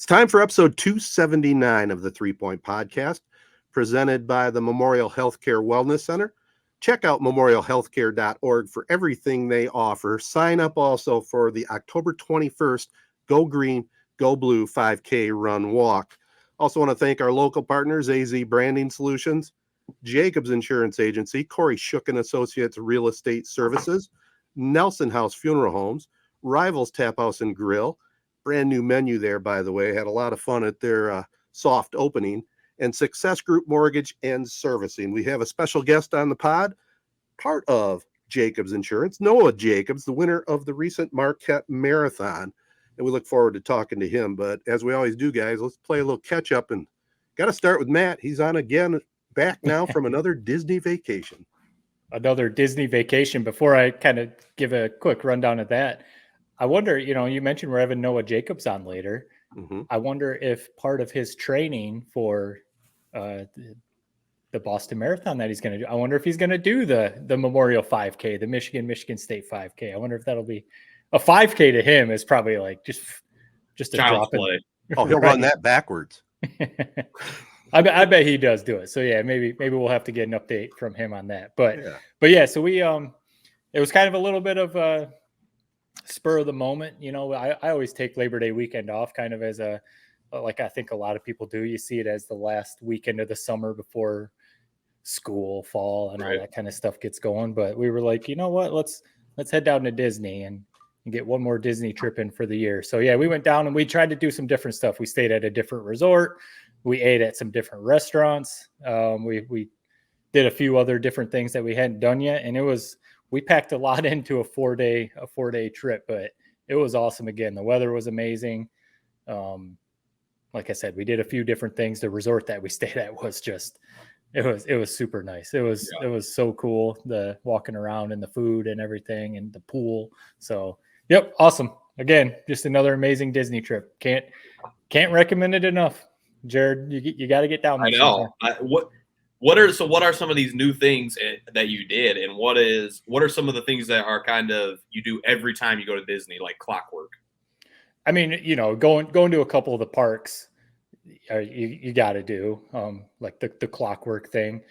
It's time for episode 279 of the 3 Point Podcast, presented by the Memorial Healthcare Wellness Center. Check out memorialhealthcare.org for everything they offer. Sign up also for the October 21st Go Green, Go Blue 5K Run Walk. Also want to thank our local partners, AZee Branding Solutions, Jacobs Insurance Agency, Kori and Associates Real Estate Services, Nelson House Funeral Homes, Rivals Taphouse and Grille. Brand new menu there, by the way. Had a lot of fun at their soft opening. And Success Group Mortgage and Servicing. We have a special guest on the pod, part of Jacobs Insurance, Noah Jacobs, the winner of the recent Marquette Marathon. And we look forward to talking to him. But as we always do, guys, let's play a little catch up. And got to start with Matt. He's on again, back now from another Disney vacation. Another Disney vacation. Before I kind of give a quick rundown of that, I wonder, you mentioned we're having Noah Jacobs on later. Mm-hmm. I wonder if part of his training for the Boston Marathon that he's going to do, I wonder if he's going to do the Memorial 5K, the Michigan State 5K. I wonder if that'll be a 5K to him is probably like just a Child's drop play. Oh, he'll run that backwards. I bet he does do it. So yeah, maybe we'll have to get an update from him on that. But yeah, so we it was kind of a little bit of a spur of the moment. I always take Labor Day weekend off kind of as like I think a lot of people do. You see it as the last weekend of the summer before school, fall, and all that kind of stuff gets going. But we were like, you know what, let's head down to Disney and get one more Disney trip in for the year. So yeah, we went down and we tried to do some different stuff. We stayed at a different resort. We ate at some different restaurants. We did a few other different things that we hadn't done yet. And we packed a lot into a four day trip, but it was awesome. Again, the weather was amazing. Like I said, we did a few different things. The resort that we stayed at was just, it was super nice. It was so cool. The walking around and the food and everything and the pool. So, yep. Awesome. Again, just another amazing Disney trip. Can't recommend it enough. Jared, you got to get down there. I know. What are some of these new things that you did, and what are some of the things that are kind of you do every time you go to Disney, like clockwork? I mean, going to a couple of the parks, you got to do like the clockwork thing.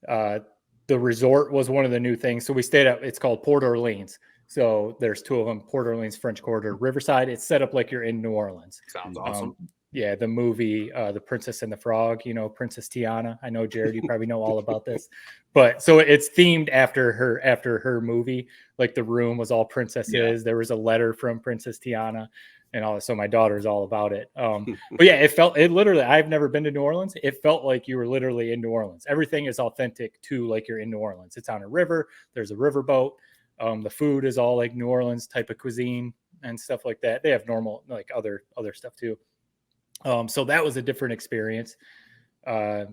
The resort was one of the new things. So we stayed at, it's called Port Orleans. So there's two of them, Port Orleans, French Quarter, Riverside. It's set up like you're in New Orleans. Sounds awesome. Yeah, the movie, The Princess and the Frog, Princess Tiana. I know, Jared, you probably know all about this. But so it's themed after her movie. Like the room was all princesses. Yeah. There was a letter from Princess Tiana and all that. So my daughter's all about it. But yeah, it literally, I've never been to New Orleans. It felt like you were literally in New Orleans. Everything is authentic to like you're in New Orleans. It's on a river. There's a riverboat. The food is all like New Orleans type of cuisine and stuff like that. They have normal, like other stuff too. So that was a different experience,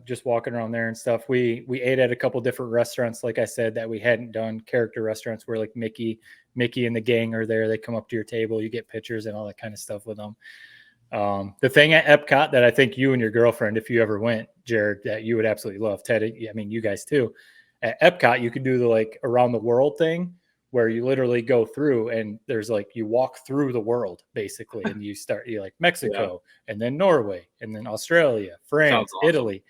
just walking around there and stuff. We ate at a couple different restaurants, like I said, that we hadn't done, character restaurants where like Mickey and the gang are there. They come up to your table, you get pictures and all that kind of stuff with them. The thing at Epcot that I think you and your girlfriend, if you ever went, Jared, that you would absolutely love, Ted, I mean, you guys too. At Epcot, you could do the like around the world thing, where you literally go through and there's like, you walk through the world basically. And you like Mexico and then Norway and then Australia, France, awesome. Italy.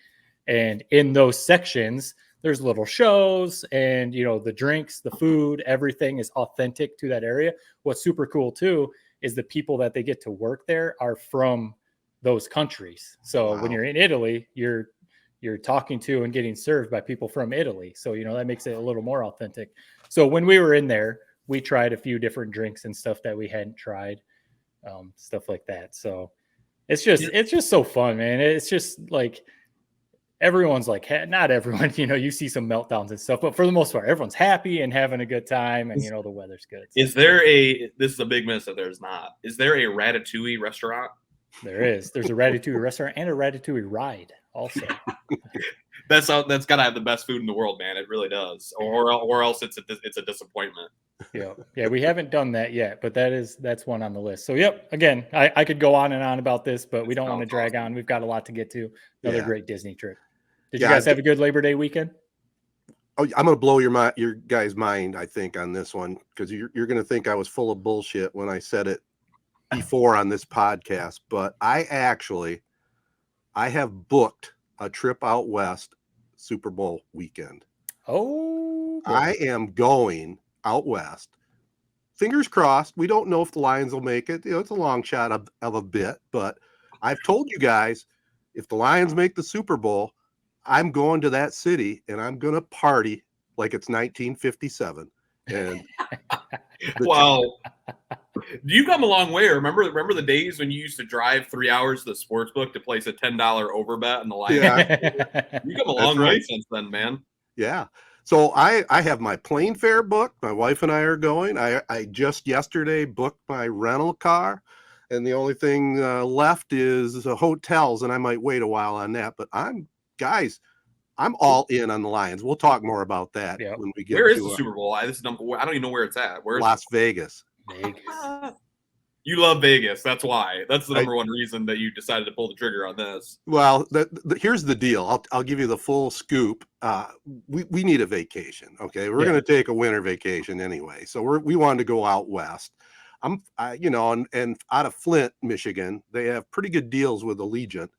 And in those sections, there's little shows and, the drinks, the food, everything is authentic to that area. What's super cool too, is the people that they get to work there are from those countries. So when you're in Italy, you're talking to and getting served by people from Italy. So, that makes it a little more authentic. So when we were in there, we tried a few different drinks and stuff that we hadn't tried, stuff like that. So it's just so fun, man. It's just like, everyone's like, not everyone, you see some meltdowns and stuff, but for the most part, everyone's happy and having a good time. And, the weather's good. So. This is a big miss that there's not, is there a Ratatouille restaurant? There is. There's a Ratatouille restaurant and a Ratatouille ride also. That's gotta have the best food in the world, man. It really does. Or else it's a disappointment. Yeah. We haven't done that yet, but that's one on the list. So yep. Again, I could go on and on about this, but we don't want to drag on. We've got a lot to get to. Another great Disney trip. Did you guys have a good Labor Day weekend? Oh, I'm gonna blow your guys' mind, I think, on this one, because you're gonna think I was full of bullshit when I said it before on this podcast, but I have booked a trip out west Super Bowl weekend. Oh, boy. I am going out west. Fingers crossed. We don't know if the Lions will make it. It's a long shot of a bit, but I've told you guys, if the Lions make the Super Bowl, I'm going to that city and I'm going to party like it's 1957. And Wow. You come a long way. Remember the days when you used to drive 3 hours to the sports book to place a $10 over bet in the Lions? Yeah. You come a long way since then, man. Yeah. So I have my plane fare booked. My wife and I are going. I just yesterday booked my rental car, and the only thing left is hotels, and I might wait a while on that. But I'm all in on the Lions. We'll talk more about that when we get. Where is the Super Bowl? I don't even know where it's at. Where's Las Vegas? Vegas. You love Vegas. That's why. That's the number one reason that you decided to pull the trigger on this. Well, here's the deal. I'll give you the full scoop. We need a vacation. Okay, we're going to take a winter vacation anyway. So we wanted to go out west. And out of Flint, Michigan, they have pretty good deals with Allegiant.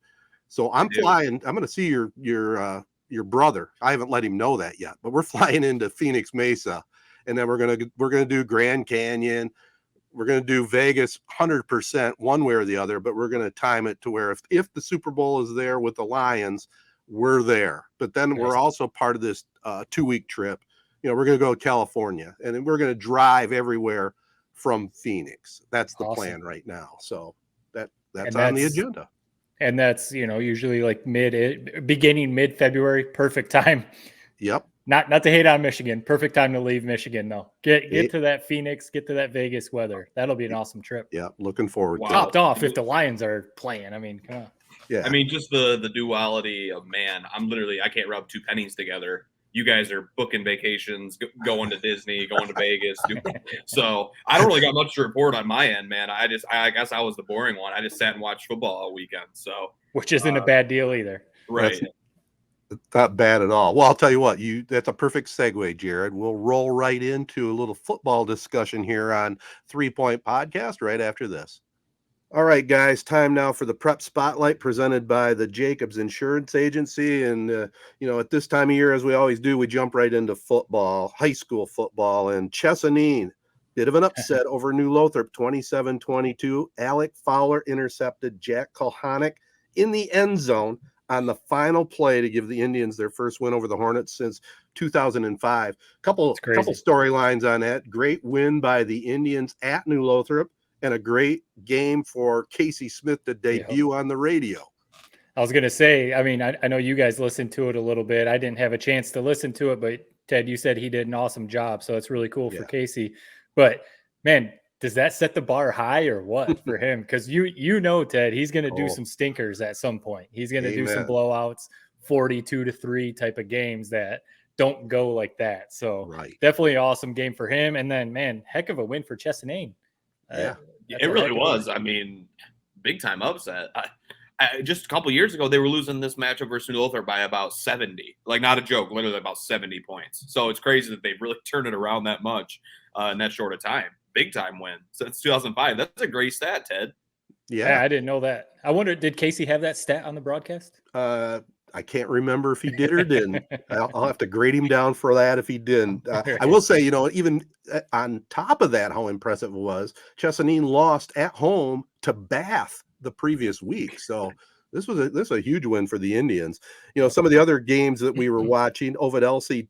So I'm flying. I'm going to see your brother. I haven't let him know that yet, but we're flying into Phoenix Mesa, and then we're gonna do Grand Canyon. We're going to do Vegas 100% one way or the other, but we're going to time it to where if the Super Bowl is there with the Lions, we're there. But then we're also part of this 2-week trip. We're going to go to California, and then we're going to drive everywhere from Phoenix. That's the plan right now. So that's on the agenda. And that's, usually like beginning mid-February, perfect time. Yep. Not to hate on Michigan. Perfect time to leave Michigan, though. Get to that Phoenix, get to that Vegas weather. That'll be an awesome trip. Yeah, looking forward to it. Topped off if the Lions are playing. I mean, come on. Yeah. I mean, just the duality of, man, I can't rub two pennies together. You guys are booking vacations, going to Disney, going to Vegas. So I don't really got much to report on my end, man. I guess I was the boring one. I just sat and watched football all weekend. So which isn't a bad deal either. Right. It's not bad at all. Well, I'll tell you what, that's a perfect segue, Jared. We'll roll right into a little football discussion here on 3 Point Podcast right after this. All right, guys, time now for the Prep Spotlight presented by the Jacobs Insurance Agency. And, at this time of year, as we always do, we jump right into football, high school football. And Chesaning, bit of an upset over New Lothrop, 27-22. Alec Fowler intercepted Jack Kulhanek in the end zone on the final play to give the Indians their first win over the Hornets since 2005. Couple storylines on that. Great win by the Indians at New Lothrop, and a great game for Casey Smith to debut on the radio. I was going to say, I mean, I know you guys listened to it a little bit. I didn't have a chance to listen to it, but Ted, you said he did an awesome job. So it's really cool for Casey. But, man, does that set the bar high or what for him? Because Ted, he's going to do some stinkers at some point. He's going to do some blowouts, 42-3 type of games that don't go like that. So definitely an awesome game for him. And then, man, heck of a win for Chesaning. It really was. I mean, big time upset. Just a couple years ago, they were losing this matchup versus New Lothrop by about 70. Like, not a joke, literally about 70 points. So it's crazy that they've really turned it around that much in that short of time. Big time win since 2005. That's a great stat, Ted. Yeah, I didn't know that. I wonder, did Casey have that stat on the broadcast? I can't remember if he did or didn't. I'll have to grade him down for that if he didn't. I will say, even on top of that, how impressive it was, Chesaning lost at home to Bath the previous week. So this was a huge win for the Indians. Some of the other games that we were watching, Ovid Elsie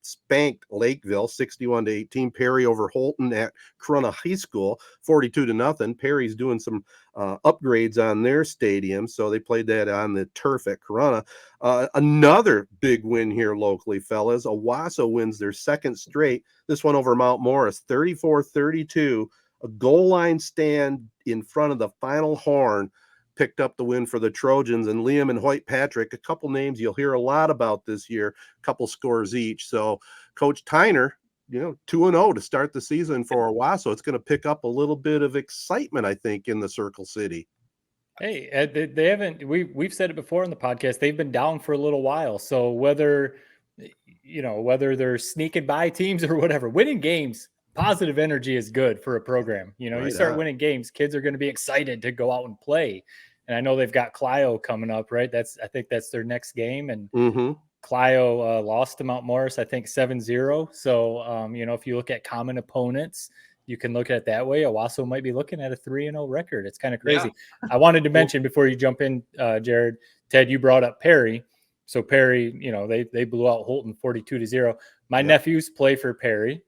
spanked Lakeville 61-18. Perry over Holton at Corunna High School 42-0. Perry's doing some upgrades on their stadium, so they played that on the turf at Corunna. Another big win here locally, fellas. Owasso wins their second straight. This one over Mount Morris, 34-32. A goal line stand in front of the final horn picked up the win for the Trojans, and Liam and Hoyt Patrick, a couple names you'll hear a lot about this year, a couple scores each. So Coach Tyner, 2-0 to start the season for Owasso. It's going to pick up a little bit of excitement, I think, in the Circle City. Hey, they haven't, we've said it before on the podcast, they've been down for a little while. So whether they're sneaking by teams or whatever, winning games positive energy is good for a program. You Right start on. winning games, kids are going to be excited to go out and play. And I know they've got Clio coming up, right? I think that's their next game. And Clio lost to Mount Morris, I think 7-0. So, if you look at common opponents, you can look at it that way. Owasso might be looking at a 3-0 record. It's kind of crazy. Yeah. I wanted to mention before you jump in, Jared, Ted, you brought up Perry. So Perry, they blew out Holton 42-0. My nephews play for Perry.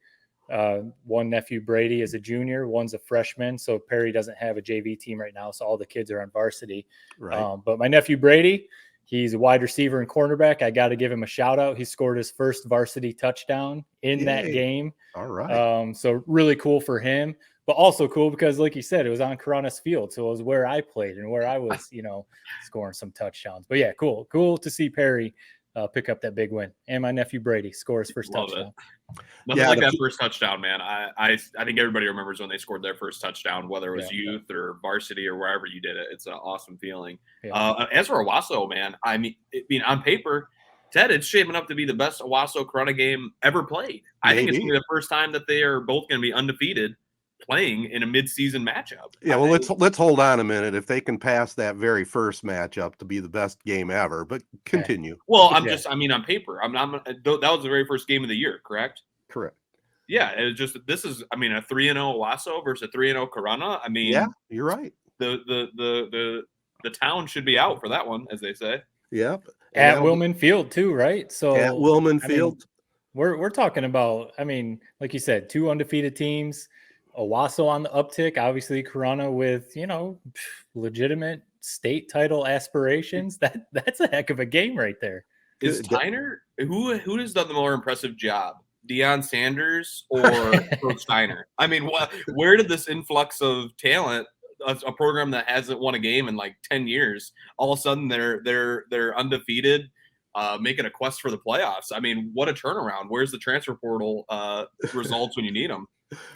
One nephew, Brady, is a junior. One's a freshman. So Perry doesn't have a JV team right now. So all the kids are on varsity. Right. But my nephew, Brady, he's a wide receiver and cornerback. I got to give him a shout out. He scored his first varsity touchdown in that game. All right. So really cool for him, but also cool because, like you said, it was on Corunna's field. So it was where I played and where I was, scoring some touchdowns. But yeah, cool to see Perry pick up that big win. And my nephew Brady scores first touchdown. Nothing like that first touchdown, man. I think everybody remembers when they scored their first touchdown, whether it was youth or varsity or wherever you did it. It's an awesome feeling. Yeah. As for Owasso, man, I mean, on paper, Ted, it's shaping up to be the best Owasso Corunna game ever played. I think it's going to be the first time that they are both going to be undefeated playing in a mid-season matchup. Yeah, well, let's hold on a minute. If they can pass that very first matchup to be the best game ever, but continue. Well, on paper, that was the very first game of the year, correct? Correct. Yeah, it's just this is, a 3-0 Owasso versus a 3-0 Corunna. Yeah, you're right. The town should be out for that one, as they say. Yep. At Willman Field too, right? So at Willman Field, we're talking about. Like you said, two undefeated teams. Owasso on the uptick. Obviously, Corunna with legitimate state title aspirations. That's a heck of a game right there. Is Tyner who has done the more impressive job? Deion Sanders or Coach Steiner? Where did this influx of talent, a program that hasn't won a game in like 10 years, all of a sudden they're undefeated, making a quest for the playoffs? What a turnaround. Where's the transfer portal results when you need them?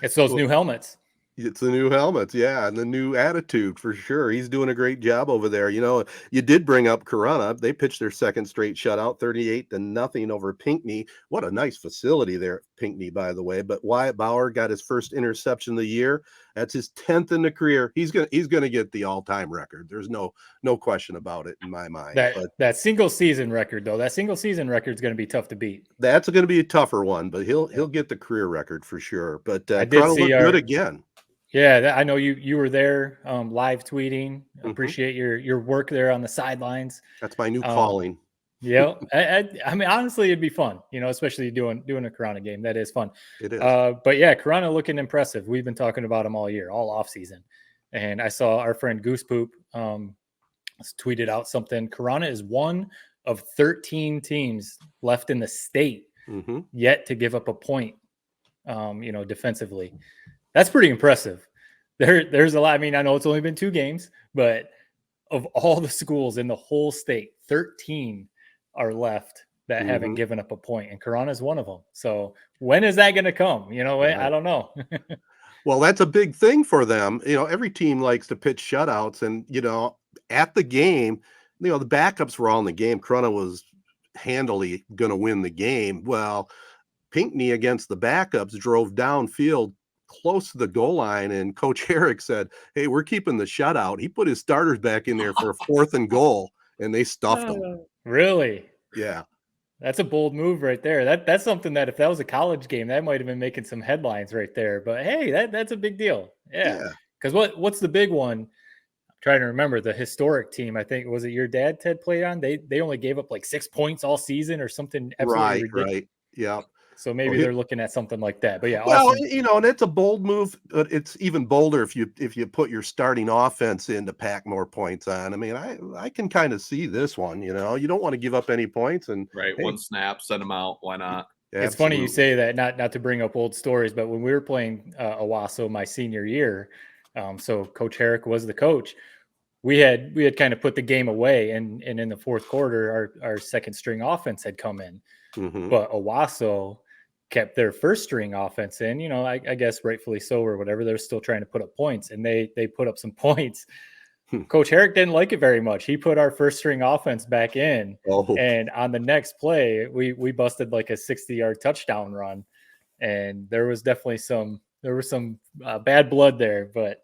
It's those new helmets. It's the new helmets, yeah, and the new attitude for sure. He's doing a great job over there. You did bring up Corunna. They pitched their second straight shutout, 38-0 over Pinckney. What a nice facility there, Pinckney, by the way. But Wyatt Bauer got his first interception of the year. That's his 10th in the career. He's gonna get the all-time record. There's no question about it in my mind. That single season record, though, that single season record is going to be tough to beat. That's going to be a tougher one, but he'll get the career record for sure. But Corunna looked good again. Yeah, I know you were there live tweeting. Appreciate your work there on the sidelines. That's my new calling. Yeah, honestly, it'd be fun, especially doing a Corunna game. That is fun. It is. But yeah, Corunna looking impressive. We've been talking about them all year, all off season. And I saw our friend Goose Poop tweeted out something. Corunna is one of 13 teams left in the state yet to give up a point, defensively. That's pretty impressive. There's a lot. I know it's only been 2 games, but of all the schools in the whole state, 13 are left that haven't given up a point, and Corunna is one of them. So when is that going to come? I don't know. Well, that's a big thing for them. Every team likes to pitch shutouts, and at the game, the backups were all in the game. Corunna was handily going to win the game. Well, Pinckney against the backups drove downfield close to the goal line, and Coach Herrick said, "Hey, we're keeping the shutout." He put his starters back in there for a 4th and goal, and they stuffed them. Really? Yeah. That's a bold move right there. That's something that if that was a college game, that might have been making some headlines right there. But hey, that's a big deal. Yeah. Because what's the big one? I'm trying to remember the historic team. I think, was it your dad, Ted, played on? They only gave up like 6 points all season or something. Absolutely ridiculous. Right. Yeah. So maybe they're looking at something like that. But yeah, well, awesome. And it's a bold move, but it's even bolder if you put your starting offense in to pack more points on. I can kind of see this one. You don't want to give up any points, and one snap, send them out. Why not? It's funny you say that. Not to bring up old stories, but when we were playing Owasso my senior year, so Coach Herrick was the coach. We had kind of put the game away, and in the fourth quarter, our second string offense had come in, but Owasso kept their first string offense in, I guess rightfully so or whatever. They're still trying to put up points, and they put up some points. Coach Herrick didn't like it very much. He put our first string offense back in, and on the next play, we busted like a 60-yard touchdown run. and there was definitely some bad blood there, but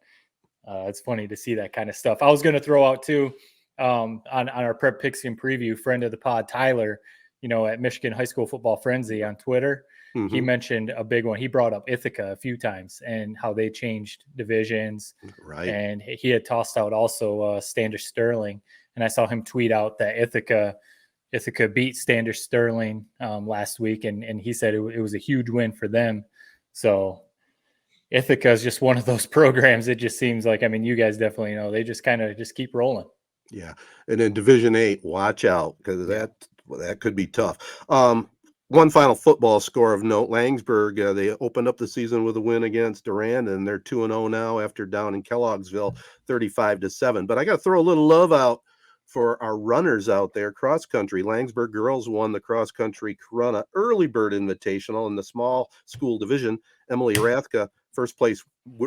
it's funny to see that kind of stuff. I was going to throw out too, on our prep picks and preview, friend of the pod, Tyler, at Michigan High School Football Frenzy on Twitter. Mm-hmm. He mentioned a big one. He brought up Ithaca a few times and how they changed divisions. Right. And he had tossed out also Standish Sterling. And I saw him tweet out that Ithaca beat Standish Sterling last week. And he said it was a huge win for them. So Ithaca is just one of those programs. It just seems like, you guys definitely know, they just kind of just keep rolling. Yeah. And in Division 8, watch out, because that could be tough. One final football score of note: Langsburg, they opened up the season with a win against Durand, and they're 2-0 now after down in Kelloggsville 35-7. But I got to throw a little love out for our runners out there. Cross country, Langsburg girls won the cross country Corunna early bird invitational in the small school division. Emily Rathka, first place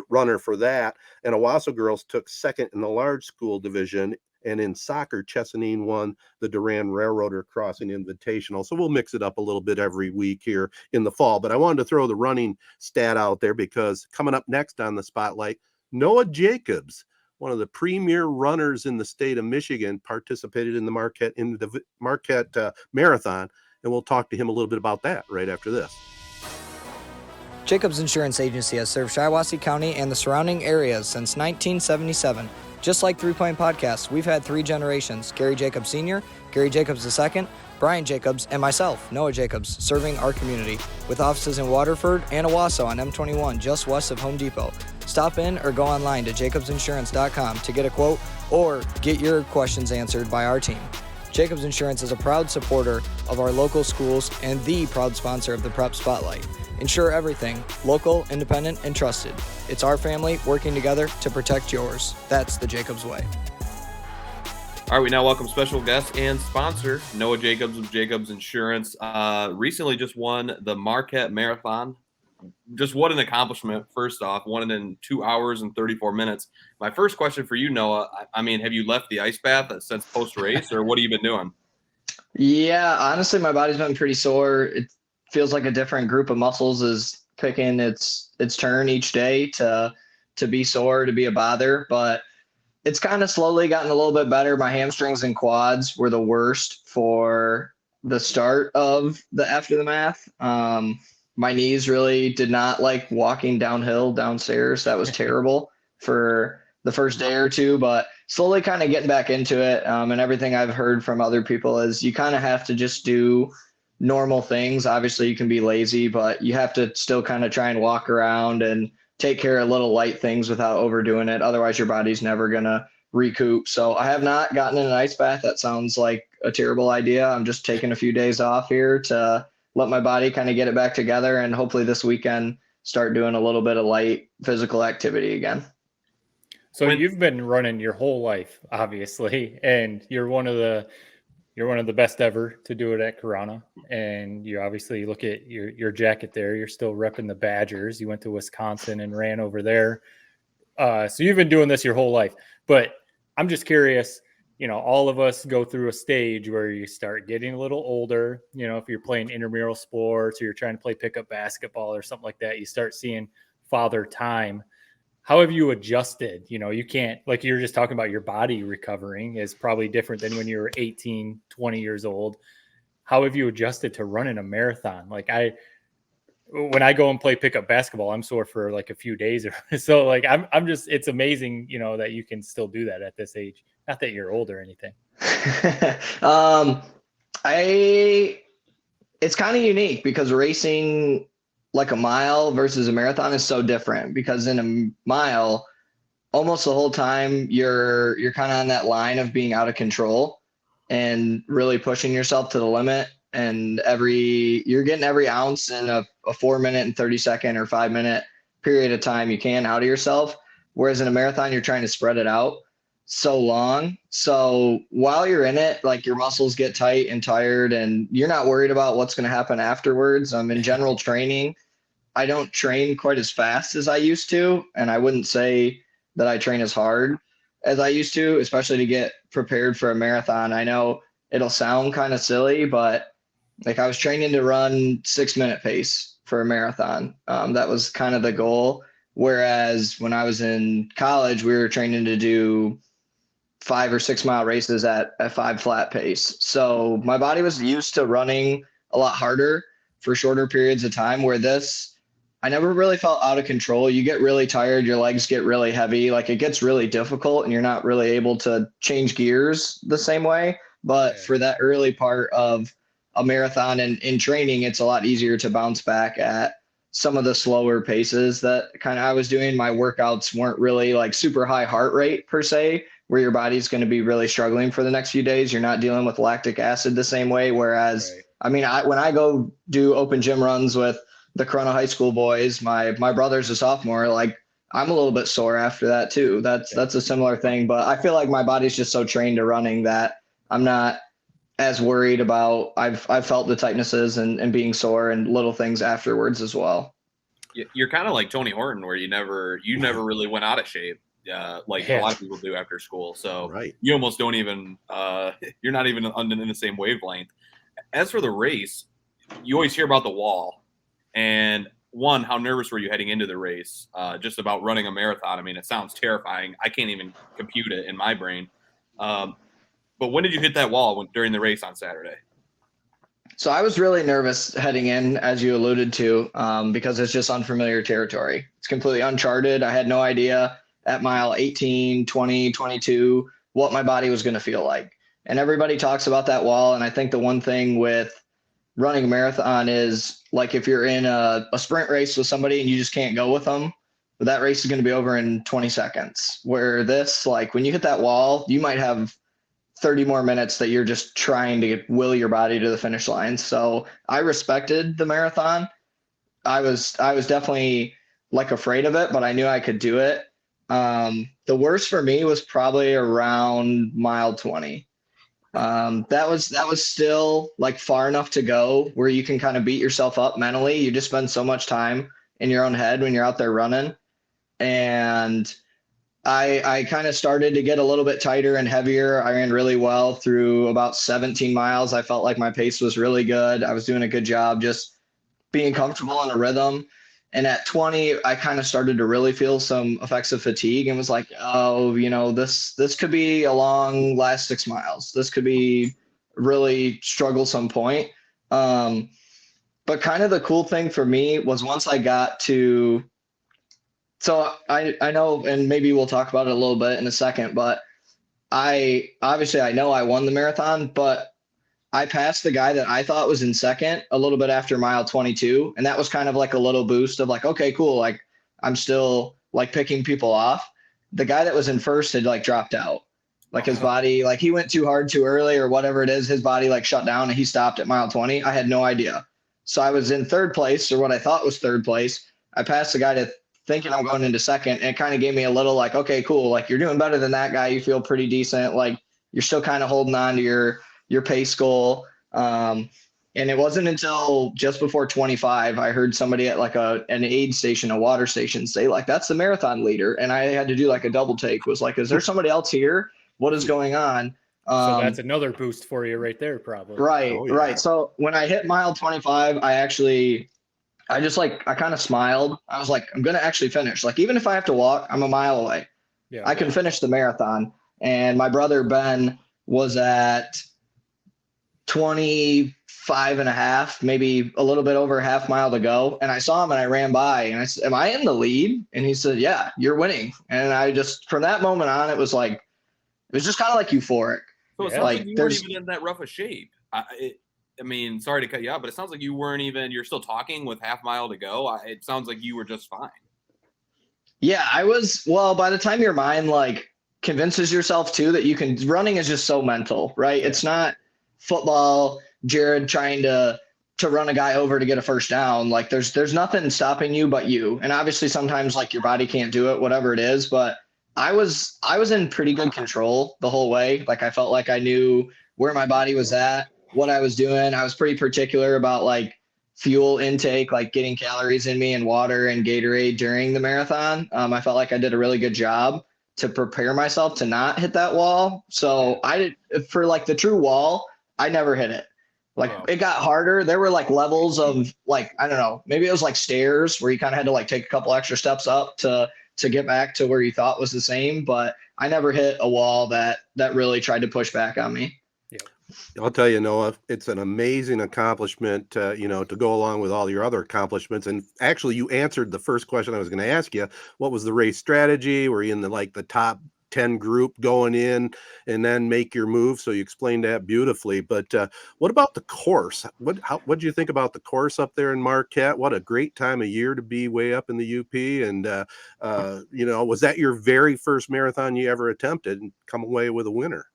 runner for that, and Owasso girls took second in the large school division. And in soccer, Chesaning won the Durand Railroader Crossing Invitational. So we'll mix it up a little bit every week here in the fall. But I wanted to throw the running stat out there, because coming up next on the spotlight, Noah Jacobs, one of the premier runners in the state of Michigan, participated in the Marquette Marathon. And we'll talk to him a little bit about that right after this. Jacobs Insurance Agency has served Shiawassee County and the surrounding areas since 1977. Just like 3 Point Podcast, we've had 3 generations: Gary Jacobs Sr., Gary Jacobs II, Brian Jacobs, and myself, Noah Jacobs, serving our community with offices in Waterford and Owasso on M21, just west of Home Depot. Stop in or go online to jacobsinsurance.com to get a quote or get your questions answered by our team. Jacobs Insurance is a proud supporter of our local schools and the proud sponsor of the Prep Spotlight. Insure everything, local, independent, and trusted. It's our family working together to protect yours. That's the Jacobs way. All right, we now welcome special guest and sponsor, Noah Jacobs of Jacobs Insurance. Recently just won the Marquette Marathon. Just what an accomplishment, first off. Won it in 2 hours and 34 minutes. My first question for you, Noah, have you left the ice bath since post-race, or what have you been doing? Yeah, honestly, my body's been pretty sore. It feels like a different group of muscles is picking its turn each day to be sore, to be a bother, but it's kind of slowly gotten a little bit better. My hamstrings and quads were the worst for the start of the aftermath. My knees really did not like walking downstairs. That was terrible for the first day or two, but slowly kind of getting back into it. And everything I've heard from other people is you kind of have to just do normal things. Obviously you can be lazy, but you have to still kind of try and walk around and take care of little light things without overdoing it. Otherwise your body's never going to recoup. So I have not gotten in an ice bath. That sounds like a terrible idea. I'm just taking a few days off here to let my body kind of get it back together, and hopefully this weekend start doing a little bit of light physical activity again. So you've been running your whole life, obviously, and you're one of the best ever to do it at Corunna. And you obviously look at your jacket there. You're still repping the Badgers. You went to Wisconsin and ran over there. So you've been doing this your whole life. But I'm just curious, all of us go through a stage where you start getting a little older. If you're playing intramural sports or you're trying to play pickup basketball or something like that, you start seeing father time. How have you adjusted? You can't, like you were just talking about, your body recovering is probably different than when you were 18, 20 years old. How have you adjusted to running a marathon? When I go and play pickup basketball, I'm sore for like a few days. So I'm just, it's amazing, that you can still do that at this age. Not that you're old or anything. It's kind of unique because racing like a mile versus a marathon is so different, because in a mile, almost the whole time you're kind of on that line of being out of control and really pushing yourself to the limit. And you're getting every ounce in a 4 minute and 30 second or 5 minute period of time you can out of yourself. Whereas in a marathon, you're trying to spread it out so long. So while you're in it, like your muscles get tight and tired and you're not worried about what's going to happen afterwards. In general training, I don't train quite as fast as I used to. And I wouldn't say that I train as hard as I used to, especially to get prepared for a marathon. I know it'll sound kind of silly, but I was training to run 6 minute pace for a marathon. That was kind of the goal. Whereas when I was in college, we were training to do 5 or 6 mile races at 5 flat pace. So my body was used to running a lot harder for shorter periods of time, where this, I never really felt out of control. You get really tired, your legs get really heavy, like it gets really difficult and you're not really able to change gears the same way. But for that early part of a marathon and in training, it's a lot easier to bounce back at some of the slower paces that kind of I was doing. My workouts weren't really like super high heart rate per se, where your body's going to be really struggling for the next few days. You're not dealing with lactic acid the same way. Whereas, I mean, when I go do open gym runs with the Corunna high school boys, my brother's a sophomore, like I'm a little bit sore after that too. That's a similar thing, but I feel like my body's just so trained to running that I'm not as worried about. I've felt the tightnesses and being sore and little things afterwards as well. You're kind of like Tony Horton, where you never really went out of shape, like a lot of people do after school. So you almost don't even you're not even in the same wavelength. As for the race, you always hear about the wall. And one, how nervous were you heading into the race? Just about running a marathon. I mean, it sounds terrifying. I can't even compute it in my brain. But when did you hit that wall during the race on Saturday? So I was really nervous heading in, as you alluded to, because it's just unfamiliar territory. It's completely uncharted. I had no idea at mile 18, 20, 22 what my body was going to feel like. And everybody talks about that wall. And I think the one thing with running a marathon is, like, if you're in a sprint race with somebody and you just can't go with them, that race is going to be over in 20 seconds. Where this, like, when you hit that wall, you might have 30 more minutes that you're just trying to will your body to the finish line. So I respected the marathon. I was definitely like afraid of it, but I knew I could do it. The worst for me was probably around mile 20. That was still like far enough to go where you can kind of beat yourself up mentally. You just spend so much time in your own head when you're out there running. And I kind of started to get a little bit tighter and heavier. I ran really well through about 17 miles. I felt like my pace was really good. I was doing a good job just being comfortable in a rhythm. And at 20, I kind of started to really feel some effects of fatigue and was like, oh, this could be a long last 6 miles. This could be really strugglesome point. But kind of the cool thing for me was once I got to, so I know, and maybe we'll talk about it a little bit in a second, but I know I won the marathon, but I passed the guy that I thought was in second a little bit after mile 22. And that was kind of like a little boost of like, okay, cool. Like I'm still like picking people off. The guy that was in first had like dropped out. Like his body, like he went too hard too early or whatever it is. His body like shut down and he stopped at mile 20. I had no idea. So I was in third place, or what I thought was third place. I passed the guy to thinking I'm going into second, and it kind of gave me a little like, okay, cool. Like you're doing better than that guy. You feel pretty decent. Like you're still kind of holding on to your pace goal. And it wasn't until just before 25, I heard somebody at like an aid station, a water station, say like, that's the marathon leader. And I had to do like a double take, was like, is there somebody else here? What is going on? So that's another boost for you right there, probably. Right. Oh, yeah. Right. So when I hit mile 25, I kind of smiled. I was like, I'm going to actually finish. Like, even if I have to walk, I'm a mile away. Yeah, I can finish the marathon. And my brother, Ben, was at 25 and a half, maybe a little bit over a half mile to go. And I saw him and I ran by and I said, am I in the lead? And he said, yeah, you're winning. And I just, from that moment on, it was just kind of like euphoric. So it sounds like you weren't even in that rough a shape. I mean, sorry to cut you out, but it sounds like you're still talking with half mile to go. It sounds like you were just fine. Yeah, by the time your mind like convinces yourself too that you can, running is just so mental, right? Yeah. It's not football, Jared trying to run a guy over to get a first down. Like there's nothing stopping you but you. And obviously sometimes like your body can't do it, whatever it is, but I was in pretty good control the whole way. Like I felt like I knew where my body was at, what I was doing. I was pretty particular about like fuel intake, like getting calories in me and water and Gatorade during the marathon. I felt like I did a really good job to prepare myself to not hit that wall. So for like the true wall, I never hit it. Like Oh. it got harder. There were like levels of like, I don't know, maybe it was like stairs where you kind of had to like take a couple extra steps up to get back to where you thought was the same. But I never hit a wall that really tried to push back on me. I'll tell you, Noah, it's an amazing accomplishment, to go along with all your other accomplishments. And actually, you answered the first question I was going to ask you. What was the race strategy? Were you in the top 10 group going in and then make your move? So you explained that beautifully. But what about the course? What did you think about the course up there in Marquette? What a great time of year to be way up in the UP. And, was that your very first marathon you ever attempted and come away with a winner?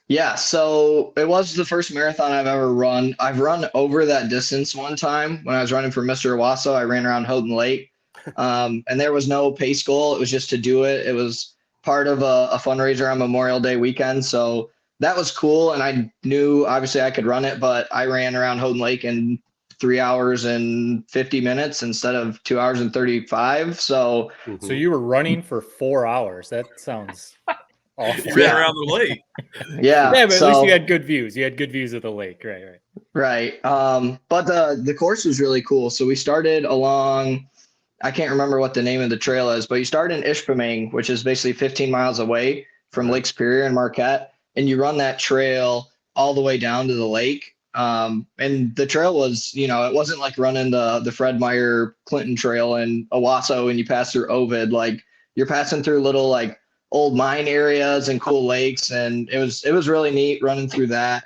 Yeah, so it was the first marathon I've ever run. I've run over that distance one time when I was running for Mr. Owasso. I ran around Houghton Lake, and there was no pace goal. It was just to do it. It was part of a fundraiser on Memorial Day weekend, so that was cool. And I knew obviously I could run it, but I ran around Houghton Lake in 3 hours and 50 minutes instead of 2 hours and 35. So you were running for 4 hours. That sounds awful. You ran around the lake. Yeah, but at least you had good views. You had good views of the lake, right? Right. But the course was really cool. So we started along, I can't remember what the name of the trail is, but you start in Ishpeming, which is basically 15 miles away from Lake Superior and Marquette, and you run that trail all the way down to the lake. And the trail was, it wasn't like running the Fred Meyer Clinton Trail in Owasso and you pass through Ovid. Like you're passing through little like old mine areas and cool lakes, and it was really neat running through that.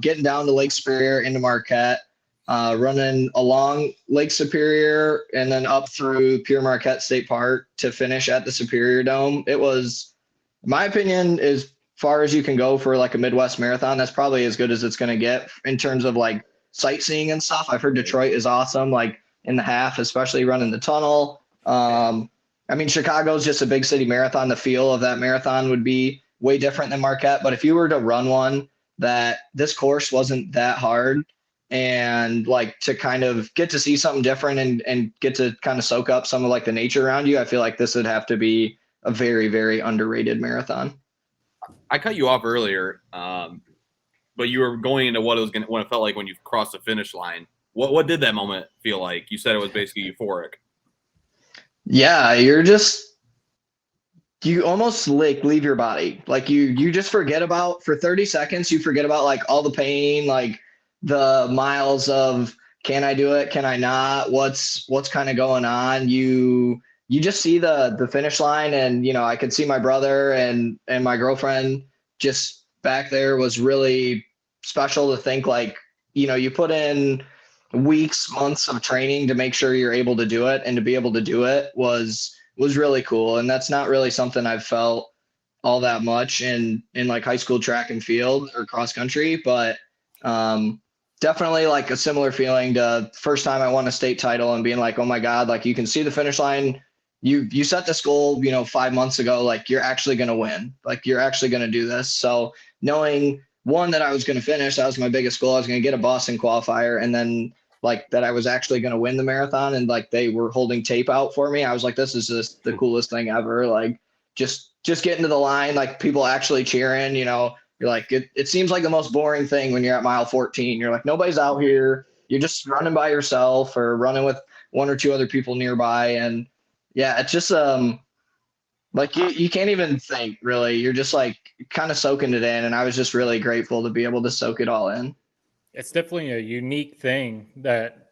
Getting down to Lake Superior into Marquette, running along Lake Superior and then up through Pure Marquette State Park to finish at the Superior Dome. It was, in my opinion, as far as you can go for like a Midwest marathon. That's probably as good as it's going to get in terms of like sightseeing and stuff. I've heard Detroit is awesome, like in the half, especially running the tunnel. Chicago's just a big city marathon. The feel of that marathon would be way different than Marquette. But if you were to run one that this course wasn't that hard and like to kind of get to see something different and get to kind of soak up some of like the nature around you, I feel like this would have to be a very, very underrated marathon. I cut you off earlier, but you were going into what it felt like when you crossed the finish line. What did that moment feel like? You said it was basically euphoric. Yeah, you almost like leave your body. Like you just forget about, for 30 seconds, you forget about like all the pain, like the miles of can I do it? Can I not? What's kind of going on? You just see the finish line, and I could see my brother and my girlfriend just back there. Was really special to think like, you put in weeks, months of training to make sure you're able to do it, and to be able to do it was really cool. And that's not really something I've felt all that much in like high school track and field or cross country, but definitely like a similar feeling to first time I won a state title and being like, oh my God, like you can see the finish line. You set this goal, 5 months ago, like you're actually going to win, like you're actually going to do this. So knowing one, that I was going to finish, that was my biggest goal. I was going to get a Boston qualifier, and then like that I was actually going to win the marathon, and like they were holding tape out for me. I was like, this is just the coolest thing ever. Like just getting to the line, like people actually cheering, you're like, it seems like the most boring thing when you're at mile 14. You're like, nobody's out here. You're just running by yourself or running with one or two other people nearby. And yeah, it's just, like you can't even think really. You're just like kind of soaking it in. And I was just really grateful to be able to soak it all in. It's definitely a unique thing that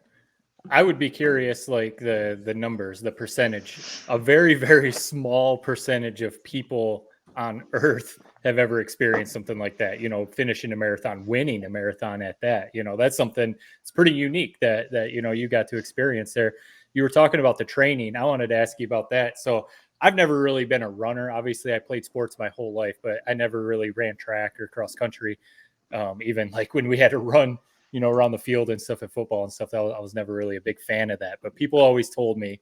I would be curious, like the numbers, the percentage. A very, very small percentage of people on Earth have ever experienced something like that, finishing a marathon, winning a marathon at that. That's something, it's pretty unique that you got to experience there. You were talking about the training. I wanted to ask you about that. So I've never really been a runner. Obviously, I played sports my whole life, but I never really ran track or cross country. Even like when we had to run, around the field and stuff at football and stuff, I was never really a big fan of that. But people always told me,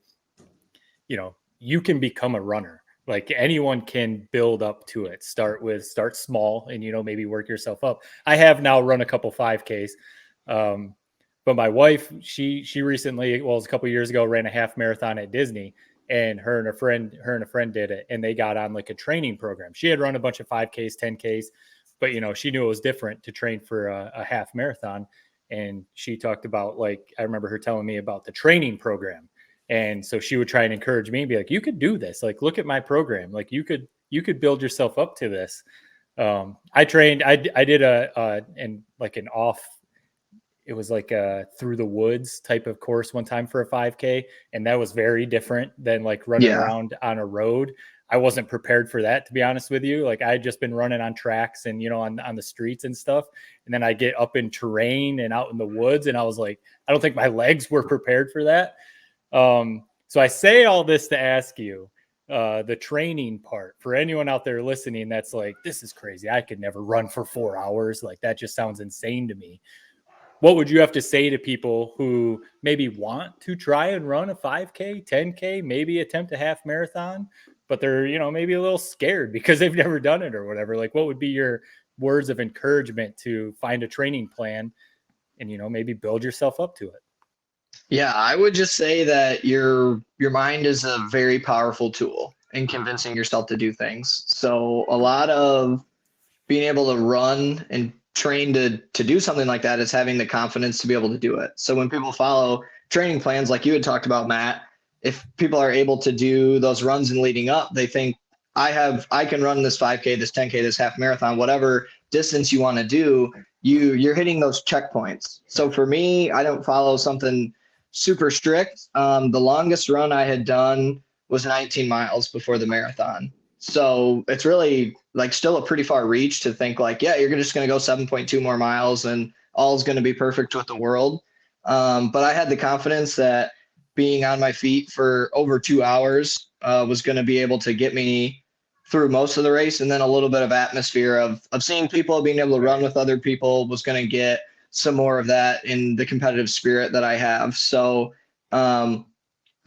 you can become a runner. Like anyone can build up to it. Start small and, maybe work yourself up. I have now run a couple 5Ks. But my wife, she recently, it was a couple of years ago, ran a half marathon at Disney, and her and a friend did it, and they got on like a training program. She had run a bunch of 5Ks, 10Ks, but she knew it was different to train for a half marathon. And she talked about, like, I remember her telling me about the training program. And so she would try and encourage me and be like, you could do this. Like, look at my program. Like, you could build yourself up to this. I trained, I did it was like a through the woods type of course one time for a 5K. And that was very different than like running around on a road. I wasn't prepared for that, to be honest with you. Like, I had just been running on tracks and, on the streets and stuff. And then I get up in terrain and out in the woods. And I was like, I don't think my legs were prepared for that. So I say all this to ask you, the training part, for anyone out there listening that's like, this is crazy, I could never run for 4 hours. Like, that just sounds insane to me. What would you have to say to people who maybe want to try and run a 5K, 10K, maybe attempt a half marathon, but they're, maybe a little scared because they've never done it or whatever? Like, what would be your words of encouragement to find a training plan and, maybe build yourself up to it? Yeah, I would just say that your mind is a very powerful tool in convincing yourself to do things. So a lot of being able to run and train to do something like that is having the confidence to be able to do it. So when people follow training plans like you had talked about, Matt, if people are able to do those runs and leading up, they think I can run this 5K, this 10K, this half marathon, whatever distance you want to do, you're hitting those checkpoints. So for me, I don't follow something super strict. The longest run I had done was 19 miles before the marathon. So it's really like still a pretty far reach to think like, yeah, you're just going to go 7.2 more miles and all is going to be perfect with the world. But I had the confidence that being on my feet for over 2 hours was going to be able to get me through most of the race. And then a little bit of atmosphere of seeing people, being able to run with other people was going to get some more of that in the competitive spirit that I have. So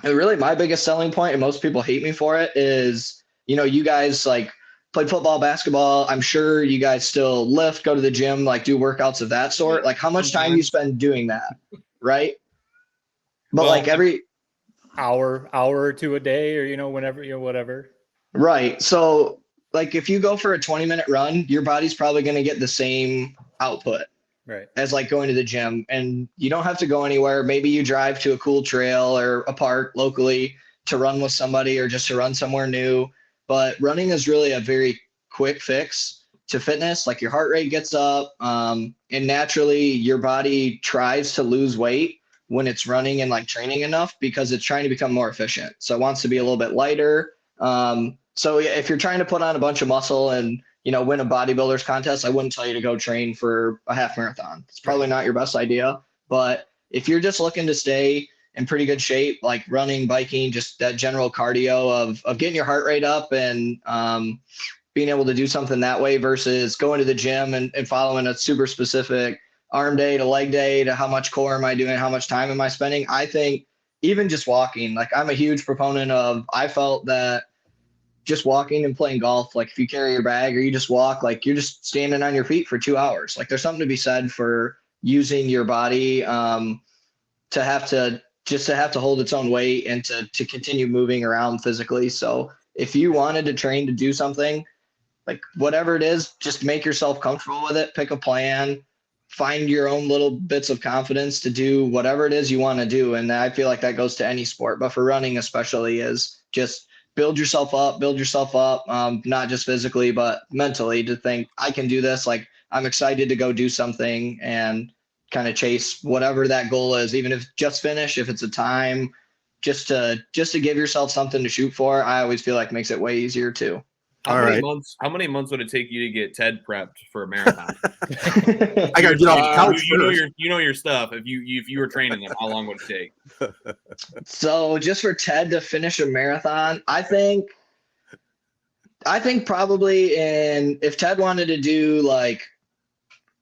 really my biggest selling point, and most people hate me for it, is, you guys like played football, basketball. I'm sure you guys still lift, go to the gym, like do workouts of that sort. Like, how much time do you spend doing that? Right. But like every hour or two a day, or, whenever, whatever. Right. So like if you go for a 20-minute run, your body's probably going to get the same output. Right. As like going to the gym, and you don't have to go anywhere. Maybe you drive to a cool trail or a park locally to run with somebody or just to run somewhere new. But running is really a very quick fix to fitness. Like your heart rate gets up, and naturally your body tries to lose weight when it's running and like training enough because it's trying to become more efficient. So it wants to be a little bit lighter. So if you're trying to put on a bunch of muscle and win a bodybuilder's contest, I wouldn't tell you to go train for a half marathon. It's probably not your best idea. But if you're just looking to stay in pretty good shape, like running, biking, just that general cardio of getting your heart rate up and being able to do something that way versus going to the gym and following a super specific arm day to leg day to how much core am I doing, how much time am I spending? I think even just walking, like I'm a huge proponent of, I felt that just walking and playing golf, like if you carry your bag or you just walk, like you're just standing on your feet for 2 hours. Like there's something to be said for using your body to have to hold its own weight and to continue moving around physically. So if you wanted to train to do something, like whatever it is, just make yourself comfortable with it, pick a plan, find your own little bits of confidence to do whatever it is you want to do. And I feel like that goes to any sport, but for running especially, is just build yourself up, not just physically, but mentally, to think I can do this. Like I'm excited to go do something and kind of chase whatever that goal is, even if just finish, if it's a time, just to give yourself something to shoot for. I always feel like makes it way easier too. How many months would it take you to get Ted prepped for a marathon? I gotta get off the couch first. You know your stuff. If you were training him, how long would it take? So just for Ted to finish a marathon, I think probably if Ted wanted to do like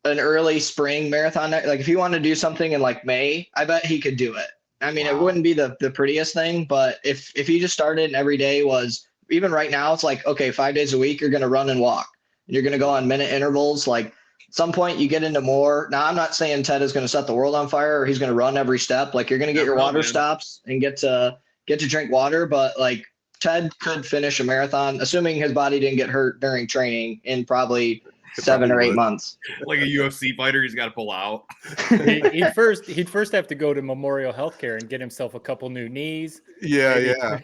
an early spring marathon, like if he wanted to do something in like May, I bet he could do it. I mean, It wouldn't be the prettiest thing, but if he just started and every day was, even right now, it's like, okay, 5 days a week, you're going to run and walk. And you're going to go on minute intervals. Like at some point you get into more. Now, I'm not saying Ted is going to set the world on fire or he's going to run every step. Like you're going to get your water stops and get to drink water. But like Ted could finish a marathon, assuming his body didn't get hurt during training, in probably 7 or 8 would. months. Like a UFC fighter, he's got to pull out. He'd first have to go to Memorial Healthcare and get himself a couple new knees. Yeah, Maybe. yeah.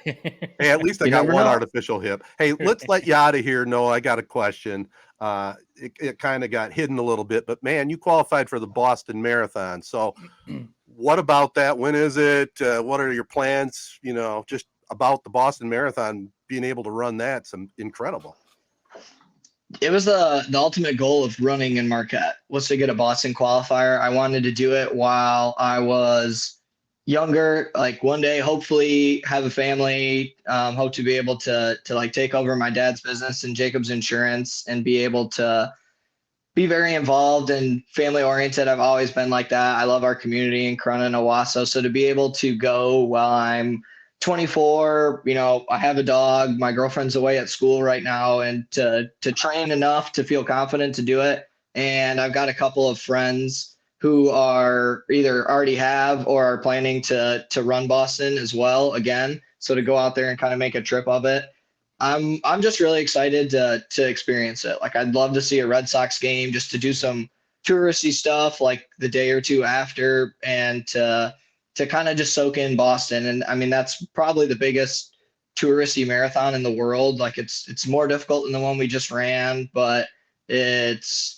Hey, at least I You got never one know. artificial hip. Hey, let's let you out of here. No, I got a question. It kind of got hidden a little bit, but man, you qualified for the Boston Marathon. So what about that? When is it? What are your plans? Just about the Boston Marathon, being able to run that's incredible. It was the ultimate goal of running in Marquette was to get a Boston qualifier. I wanted to do it while I was younger, like one day, hopefully have a family, hope to be able to like take over my dad's business and Jacobs Insurance and be able to be very involved and family oriented. I've always been like that. I love our community in Corunna and Owasso. So to be able to go while I'm 24, I have a dog, my girlfriend's away at school right now, and to train enough to feel confident to do it. And I've got a couple of friends who are either already have or are planning to run Boston as well again. So to go out there and kind of make a trip of it. I'm just really excited to experience it. Like I'd love to see a Red Sox game just to do some touristy stuff like the day or two after and to kind of just soak in Boston. And I mean, that's probably the biggest touristy marathon in the world. Like it's more difficult than the one we just ran, but it's,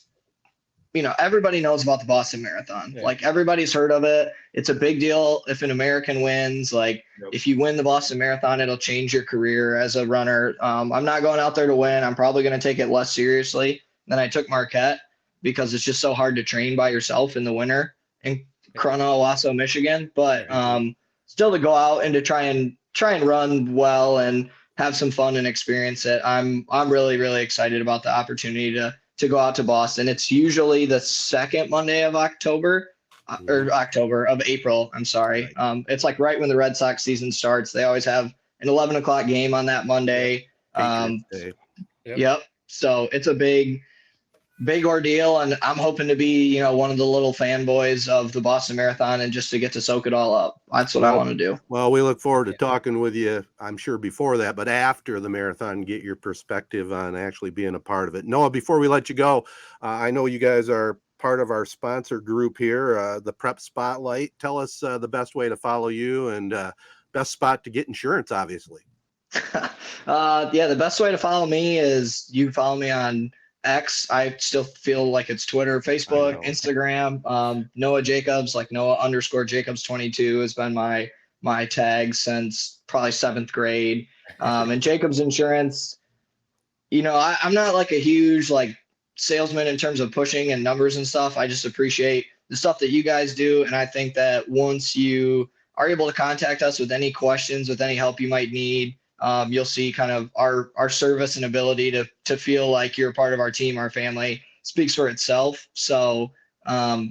everybody knows about the Boston Marathon. Yeah. Like everybody's heard of it. It's a big deal if an American wins. Like if you win the Boston Marathon, it'll change your career as a runner. I'm not going out there to win. I'm probably going to take it less seriously than I took Marquette because it's just so hard to train by yourself in the winter in Corunna, Owasso, Michigan. But still to go out and to try and run well and have some fun and experience it. I'm really, really excited about the opportunity to go out to Boston. It's usually the second Monday of April. I'm sorry. It's like right when the Red Sox season starts. They always have an 11 o'clock game on that Monday. Patriots Day. Yep. So it's a big ordeal, and I'm hoping to be, one of the little fanboys of the Boston Marathon and just to get to soak it all up. That's what I want to do. Well, we look forward to talking with you, I'm sure before that, but after the marathon, get your perspective on actually being a part of it. Noah, before we let you go, I know you guys are part of our sponsor group here, the Prep Spotlight. Tell us the best way to follow you and best spot to get insurance, obviously. The best way to follow me is you can follow me on X. I still feel like it's Twitter, Facebook, Instagram. Noah Jacobs, like Noah_Jacobs22 has been my tag since probably 7th grade. And Jacobs Insurance, I'm not like a huge like salesman in terms of pushing and numbers and stuff. I just appreciate the stuff that you guys do. And I think that once you are able to contact us with any questions, with any help you might need, you'll see kind of our service and ability to feel like you're a part of our team, our family speaks for itself. So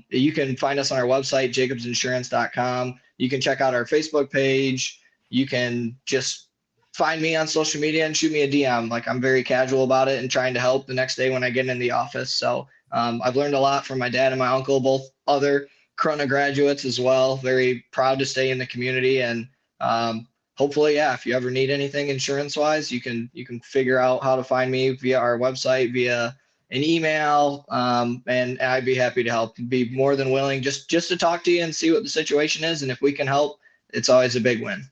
you can find us on our website, jacobsinsurance.com. You can check out our Facebook page. You can just find me on social media and shoot me a DM. Like I'm very casual about it and trying to help the next day when I get in the office. So I've learned a lot from my dad and my uncle, both other Corunna graduates as well. Very proud to stay in the community and hopefully, if you ever need anything insurance wise, you can figure out how to find me via our website, via an email. And I'd be happy to help, be more than willing just to talk to you and see what the situation is. And if we can help, it's always a big win.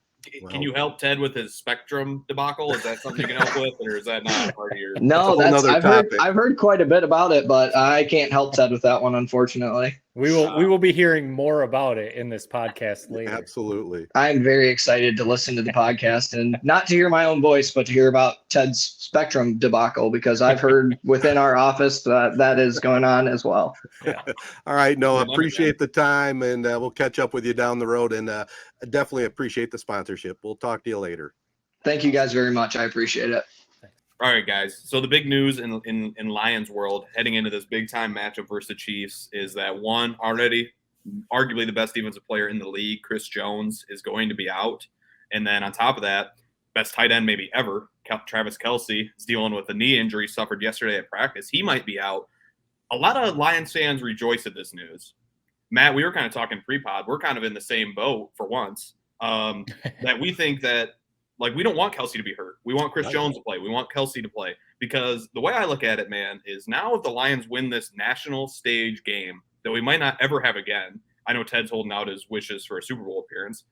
Can you help Ted with his Spectrum debacle? Is that something you can help with, or is that not part of your? No, I've heard quite a bit about it, but I can't help Ted with that one, unfortunately. We will be hearing more about it in this podcast later. Absolutely. I'm very excited to listen to the podcast and not to hear my own voice, but to hear about Ted's Spectrum debacle, because I've heard within our office that is going on as well. Yeah. All right, Noah, appreciate the time, and we'll catch up with you down the road, and definitely appreciate the sponsorship. We'll talk to you later. Thank you guys very much. I appreciate it. All right, guys. So the big news in Lions world heading into this big time matchup versus the Chiefs is that one already arguably the best defensive player in the league, Chris Jones, is going to be out. And then on top of that, best tight end maybe ever, Travis Kelce, is dealing with a knee injury suffered yesterday at practice. He might be out. A lot of Lions fans rejoice at this news. Matt, we were kind of talking pre-pod. We're kind of in the same boat for once, that we think that, like, we don't want Kelce to be hurt. We want Chris Jones to play. We want Kelce to play. because the way I look at it, man, is now if the Lions win this national stage game that we might not ever have again, I know Ted's holding out his wishes for a Super Bowl appearance.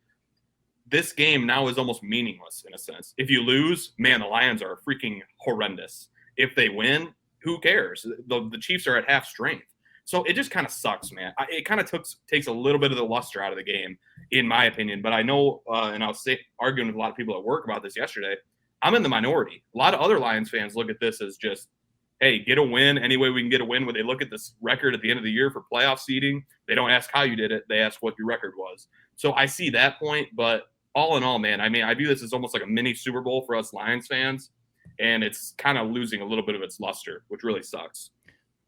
This game now is almost meaningless in a sense. If you lose, man, the Lions are freaking horrendous. If they win, who cares? The Chiefs are at half strength. So it just kind of sucks, man. It kind of takes a little bit of the luster out of the game, in my opinion. But I know, and I was arguing with a lot of people at work about this yesterday, I'm in the minority. A lot of other Lions fans look at this as just, hey, get a win any way we can get a win. When they look at this record at the end of the year for playoff seeding, they don't ask how you did it. They ask what your record was. So I see that point. But all in all, man, I mean, I view this as almost like a mini Super Bowl for us Lions fans. And it's kind of losing a little bit of its luster, which really sucks.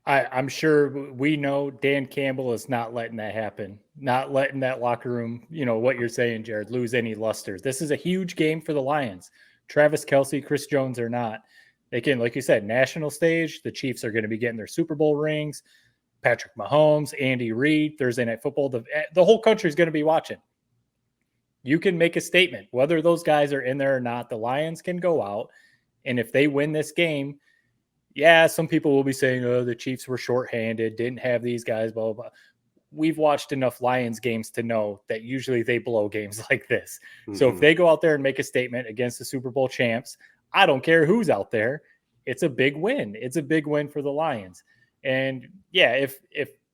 I'm sure we know Dan Campbell is not letting that happen, not letting that locker room, what you're saying, Jared, lose any luster. This is a huge game for the Lions. Travis Kelce, Chris Jones or not. They can, like you said, national stage. The Chiefs are going to be getting their Super Bowl rings. Patrick Mahomes, Andy Reid, Thursday Night Football. The whole country is going to be watching. You can make a statement. Whether those guys are in there or not, the Lions can go out. And if they win this game, yeah, some people will be saying, oh, the Chiefs were shorthanded, didn't have these guys, blah, blah, blah. We've watched enough Lions games to know that usually they blow games like this. Mm-hmm. So if they go out there and make a statement against the Super Bowl champs, I don't care who's out there. It's a big win. It's a big win for the Lions. And yeah, if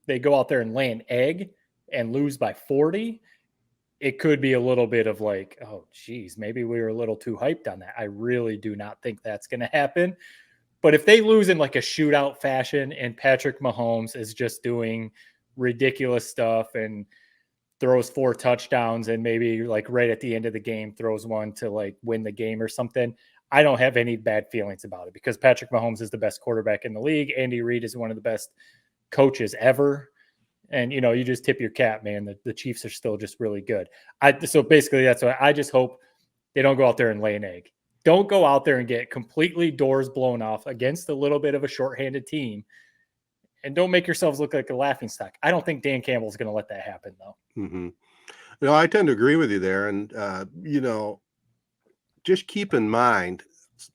they go out there and lay an egg and lose by 40, it could be a little bit of like, oh, geez, maybe we were a little too hyped on that. I really do not think that's going to happen. But if they lose in like a shootout fashion and Patrick Mahomes is just doing ridiculous stuff and throws 4 touchdowns and maybe like right at the end of the game throws one to like win the game or something, I don't have any bad feelings about it because Patrick Mahomes is the best quarterback in the league. Andy Reid is one of the best coaches ever. And, you just tip your cap, man. The Chiefs are still just really good. So basically that's why I just hope they don't go out there and lay an egg. Don't go out there and get completely doors blown off against a little bit of a shorthanded team. And don't make yourselves look like a laughingstock. I don't think Dan Campbell's going to let that happen, though. Mm-hmm. No, I tend to agree with you there. And, just keep in mind,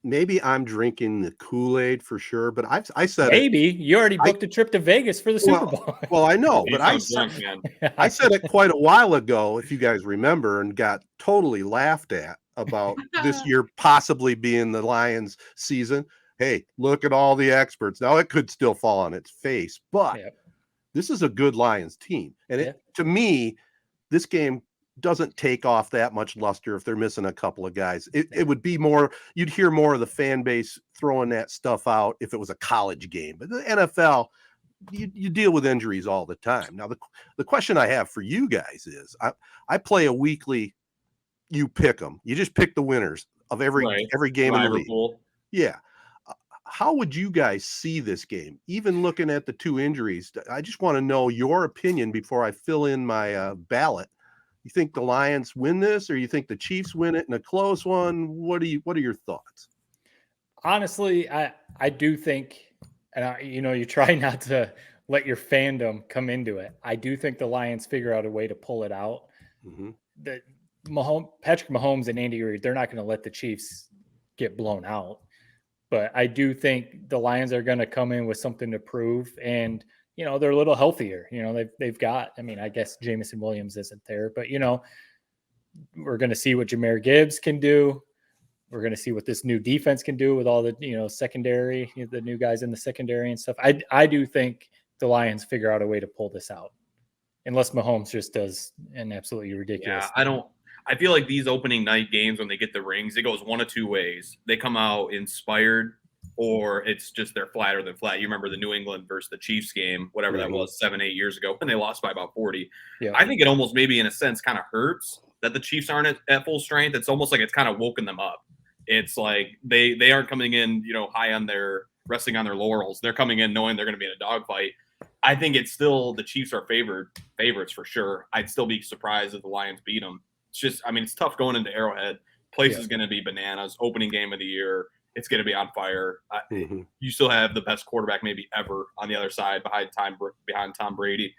maybe I'm drinking the Kool-Aid for sure, but I said maybe you already booked a trip to Vegas for the Super Bowl. Well, I know, but I said it quite a while ago, if you guys remember, and got totally laughed at about this year possibly being the Lions season. Hey, look at all the experts. Now it could still fall on its face, but this is a good Lions team. And to me, this game doesn't take off that much luster if they're missing a couple of guys. It would be more, you'd hear more of the fan base throwing that stuff out if it was a college game. But the NFL, you deal with injuries all the time. Now, the question I have for you guys is, I play a weekly, you pick them. You just pick the winners of every game in the league. Yeah. How would you guys see this game? Even looking at the 2 injuries, I just want to know your opinion before I fill in my ballot. You think the Lions win this, or you think the Chiefs win it in a close one? What are your thoughts? Honestly, I do think, and you try not to let your fandom come into it. I do think the Lions figure out a way to pull it out. Mm-hmm. Patrick Mahomes and Andy Reid, they're not going to let the Chiefs get blown out. But I do think the Lions are going to come in with something to prove, and they're a little healthier. They've got. I mean, I guess Jamison Williams isn't there, but we're going to see what Jahmyr Gibbs can do. We're going to see what this new defense can do with all the secondary, the new guys in the secondary and stuff. I do think the Lions figure out a way to pull this out, unless Mahomes just does an absolutely ridiculous. Yeah, I feel like these opening night games, when they get the rings, it goes one of 2 ways. They come out inspired, or it's just they're flatter than flat. You remember the New England versus the Chiefs game, whatever that was 7-8 years ago, when they lost by about 40. Yeah. I think it almost maybe in a sense kind of hurts that the Chiefs aren't at full strength. It's almost like it's kind of woken them up. It's like they aren't coming in, high on resting on their laurels. They're coming in knowing they're going to be in a dogfight. I think it's still the Chiefs are favorites for sure. I'd still be surprised if the Lions beat them. It's just, it's tough going into Arrowhead. Place is going to be bananas. Opening game of the year, it's going to be on fire. You still have the best quarterback maybe ever on the other side behind Tom Brady.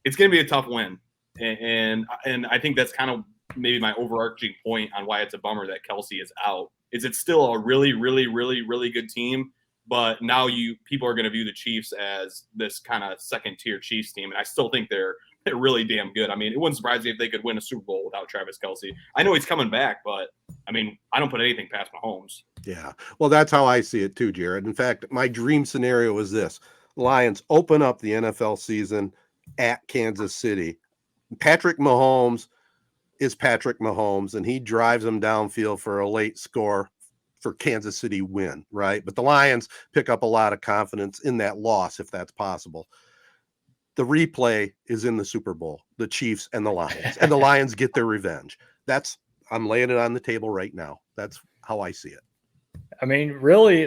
It's going to be a tough win, and I think that's kind of maybe my overarching point on why it's a bummer that Kelce is out. Is it's still a really, really, really, really good team, but now people are going to view the Chiefs as this kind of second tier Chiefs team, and I still think they're really damn good. I mean, it wouldn't surprise me if they could win a Super Bowl without Travis Kelce. I know he's coming back, but I mean, I don't put anything past Mahomes. Yeah. Well, that's how I see it too, Jared. In fact, my dream scenario is this: Lions open up the NFL season at Kansas City. Patrick Mahomes is Patrick Mahomes, and he drives them downfield for a late score for Kansas City win, right? But the Lions pick up a lot of confidence in that loss, if that's possible. The replay is in the Super Bowl, the Chiefs and the Lions, and the Lions get their revenge. I'm laying it on the table right now. That's how I see it. I mean, really,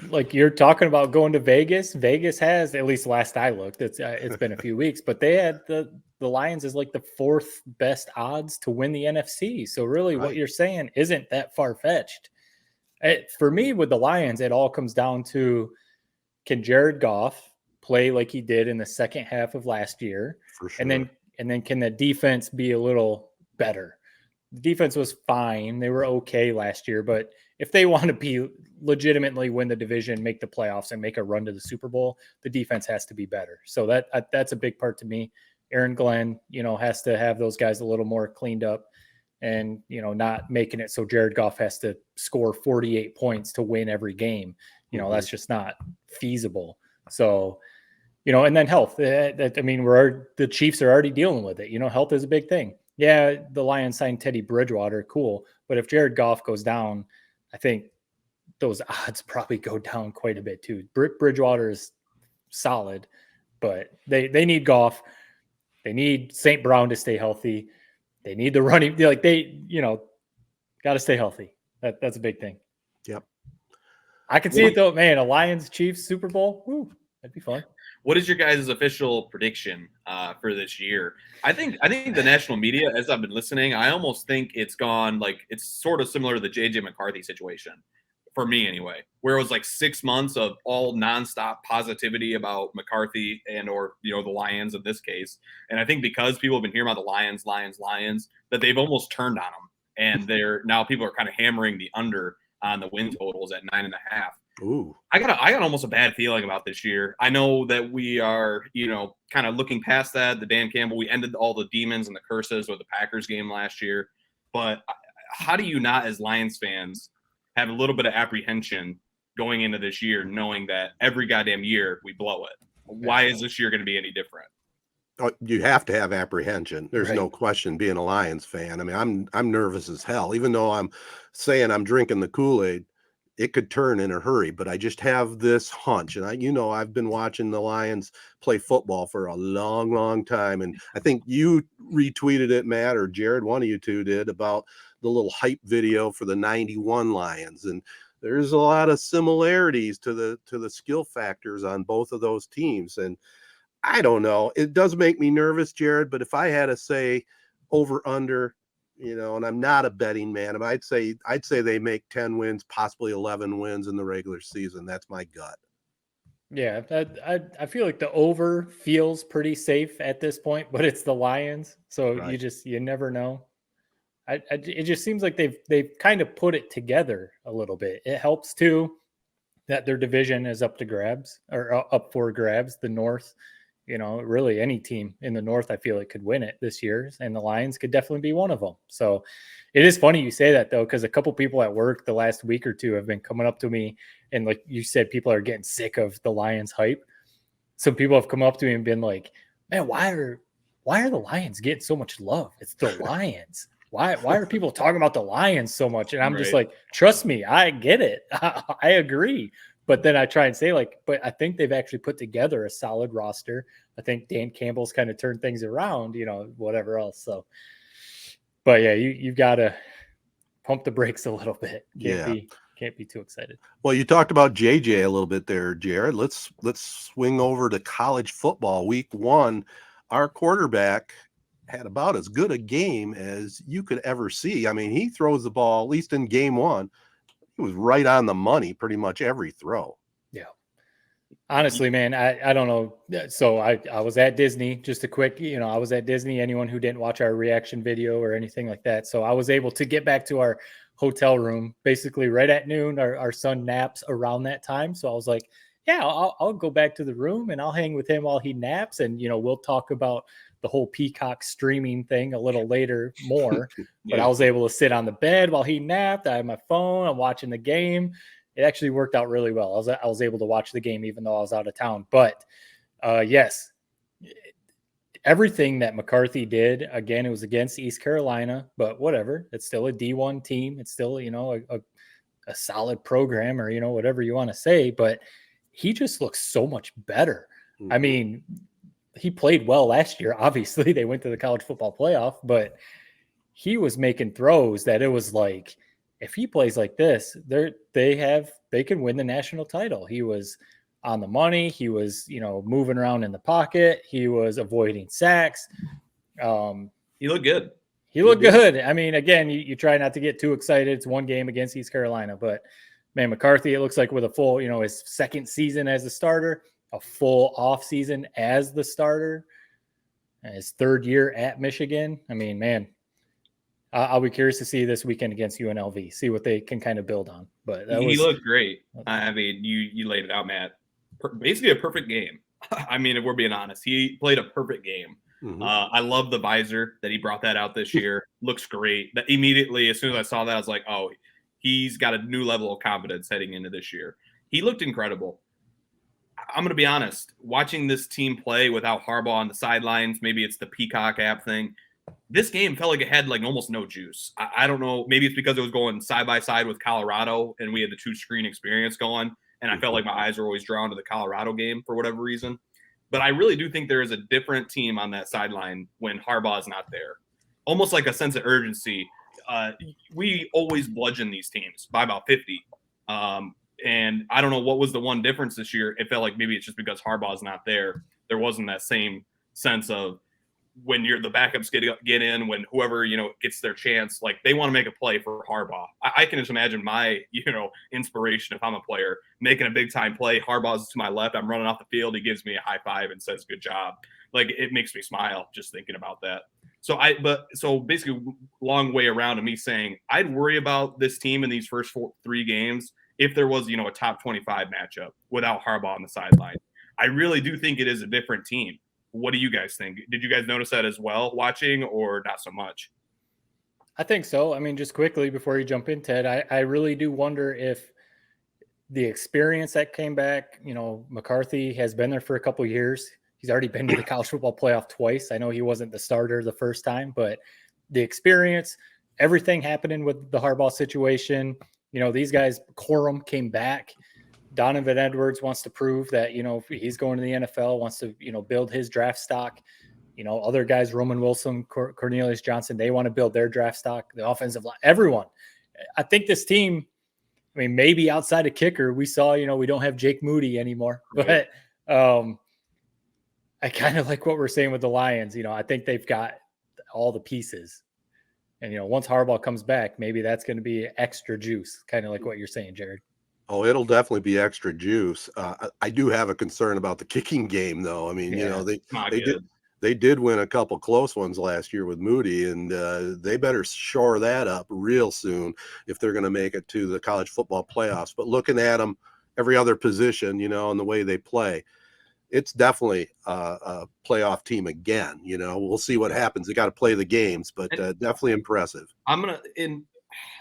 like you're talking about going to Vegas. Vegas has, at least last I looked, it's been a few weeks, but they had the Lions is like the 4th best odds to win the NFC. So really, what you're saying isn't that far fetched. For me, with the Lions, it all comes down to, can Jared Goff play like he did in the second half of last year? For sure. And then can the defense be a little better? The defense was fine. They were okay last year, but if they want to be legitimately win the division, make the playoffs, and make a run to the Super Bowl, the defense has to be better. So that's a big part to me. Aaron Glenn, has to have those guys a little more cleaned up, and not making it so Jared Goff has to score 48 points to win every game. That's just not feasible. So, and then health. The Chiefs are already dealing with it. Health is a big thing. Yeah, the Lions signed Teddy Bridgewater, cool. But if Jared Goff goes down, I think those odds probably go down quite a bit too. Bridgewater is solid, but they need Goff. They need St. Brown to stay healthy. They need the running. Got to stay healthy. That's a big thing. Yep. I can see it though, man. A Lions Chiefs Super Bowl. Woo, that'd be fun. What is your guys' official prediction for this year? I think the national media, as I've been listening, I almost think it's gone it's sort of similar to the JJ McCarthy situation, for me anyway, where it was like 6 months of all nonstop positivity about McCarthy or the Lions in this case. And I think because people have been hearing about the Lions, that they've almost turned on them, and now people are kind of hammering the under on the win totals at 9.5. Ooh. I got almost a bad feeling about this year. I know that we are, kind of looking past that. The Dan Campbell, we ended all the demons and the curses with the Packers game last year. But how do you not, as Lions fans, have a little bit of apprehension going into this year, knowing that every goddamn year we blow it? Why is this year going to be any different? Oh, you have to have apprehension. There's no question, being a Lions fan. I mean, I'm nervous as hell, even though I'm saying I'm drinking the Kool-Aid. It could turn in a hurry, but I just have this hunch. And I've been watching the Lions play football for a long, long time. And I think you retweeted it, Matt, or Jared, one of you two did, about the little hype video for the 91 Lions. And there's a lot of similarities to the skill factors on both of those teams. And I don't know, it does make me nervous, Jared, but if I had to say over under, and I'm not a betting man, I'd say they make 10 wins, possibly 11 wins in the regular season. That's my gut. Yeah, I feel like the over feels pretty safe at this point, but it's the Lions, so right. You never know. It just seems like they've kind of put it together a little bit. It helps too that their division is up for grabs. The North. Really any team in the North, I feel like, could win it this year, and the Lions could definitely be one of them. So it is funny you say that, though, because a couple people at work the last week or two have been coming up to me, and like you said, people are getting sick of the Lions hype. Some people have come up to me and been like, man, why are the Lions getting so much love? It's the Lions. Why are people talking about the Lions so much? And I'm just like, trust me, I get it. I agree. But then I try and say, but I think they've actually put together a solid roster. I think Dan Campbell's kind of turned things around, whatever else. So, but yeah, you've got to pump the brakes a little bit. Can't be too excited. Well, you talked about JJ a little bit there, Jared. Let's swing over to college football. Week 1, our quarterback had about as good a game as you could ever see. I mean, he throws the ball, at least in game 1. It was right on the money pretty much every throw. Yeah. Honestly, man, I don't know. So I was at Disney, just a quick, I was at Disney. Anyone who didn't watch our reaction video or anything like that. So I was able to get back to our hotel room basically right at noon. Our son naps around that time. So I was like, yeah, I'll go back to the room and I'll hang with him while he naps. And, we'll talk about the whole Peacock streaming thing a little later more. But I was able to sit on the bed while he napped. I had my phone. I'm watching the game. It actually worked out really well. I was able to watch the game even though I was out of town. But yes, everything that McCarthy did, again, it was against East Carolina, but whatever. It's still a D1 team. It's still, a solid program, or, whatever you want to say. But he just looks so much better. Mm-hmm. I mean, he played well last year. Obviously, they went to the college football playoff, but he was making throws that it was like, if he plays like this, they can win the national title. He was on the money. He was, moving around in the pocket. He was avoiding sacks. He looked good. He looked good. I mean, again, you try not to get too excited. It's one game against East Carolina, but man, McCarthy, it looks like with a full, his second season as a starter, a full off season as the starter, and his third year at Michigan. I mean, man, I'll be curious to see this weekend against UNLV, see what they can kind of build on. But he looked great. I mean, you laid it out, Matt. Basically a perfect game. I mean, if we're being honest, he played a perfect game. Mm-hmm. I love the visor that he brought that out this year. Looks great. That immediately, as soon as I saw that, I was like, oh, he's got a new level of confidence heading into this year. He looked incredible. I'm going to be honest. Watching this team play without Harbaugh on the sidelines, maybe it's the Peacock app thing. This game felt like it had like almost no juice. I don't know. Maybe it's because it was going side by side with Colorado and we had the 2-screen experience going. And I felt like my eyes were always drawn to the Colorado game for whatever reason. But I really do think there is a different team on that sideline when Harbaugh is not there. Almost like a sense of urgency. We always bludgeon these teams by about 50. And I don't know what was the one difference this year. It felt like maybe it's just because Harbaugh is not there. There wasn't that same sense of when the backups get in, when whoever, gets their chance, like they want to make a play for Harbaugh. I can just imagine my, inspiration if I'm a player making a big time play. Harbaugh's to my left. I'm running off the field. He gives me a high five and says, good job. Like it makes me smile just thinking about that. So basically long way around to me saying I'd worry about this team in these first 3 games if there was, a top 25 matchup without Harbaugh on the sideline. I really do think it is a different team. What do you guys think? Did you guys notice that as well watching or not so much? I think so. I mean, just quickly before you jump in, Ted, I really do wonder if the experience that came back, McCarthy has been there for a couple of years. He's already been to the college football playoff twice. I know he wasn't the starter the first time, but the experience, everything happening with the Harbaugh situation, these guys, Corum came back. Donovan Edwards wants to prove that, he's going to the NFL, wants to, build his draft stock. Other guys, Roman Wilson, Cornelius Johnson, they want to build their draft stock, the offensive line, everyone. I think this team, I mean, maybe outside of kicker, we saw, we don't have Jake Moody anymore, but I kind of like what we're saying with the Lions. I think they've got all the pieces. And, once Harbaugh comes back, maybe that's going to be extra juice, kind of like what you're saying, Jared. Oh, it'll definitely be extra juice. I do have a concern about the kicking game, though. I mean, they did win a couple close ones last year with Moody, and they better shore that up real soon if they're going to make it to the college football playoffs. But looking at them, every other position, and the way they play, it's definitely a playoff team again. We'll see what happens. They got to play the games, but definitely impressive. I'm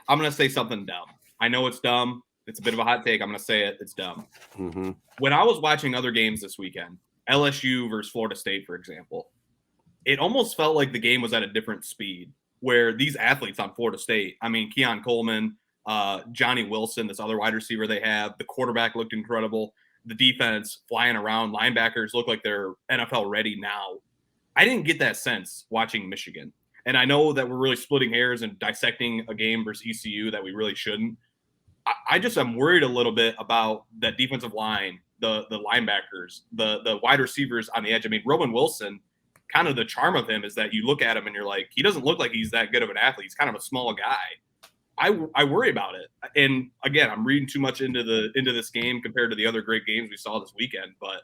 gonna say something dumb. I know it's dumb. It's a bit of a hot take. I'm going to say it. It's dumb. Mm-hmm. When I was watching other games this weekend, LSU versus Florida State, for example, it almost felt like the game was at a different speed where these athletes on Florida State, I mean, Keon Coleman, Johnny Wilson, this other wide receiver they have, the quarterback looked incredible. The defense flying around, linebackers look like they're NFL ready now. I didn't get that sense watching Michigan. And I know that we're really splitting hairs and dissecting a game versus ECU that we really shouldn't. I just am worried a little bit about that defensive line, the linebackers, the wide receivers on the edge. I mean, Roman Wilson, kind of the charm of him is that you look at him and you're like, he doesn't look like he's that good of an athlete. He's kind of a small guy. I worry about it. And again, I'm reading too much into this game compared to the other great games we saw this weekend. But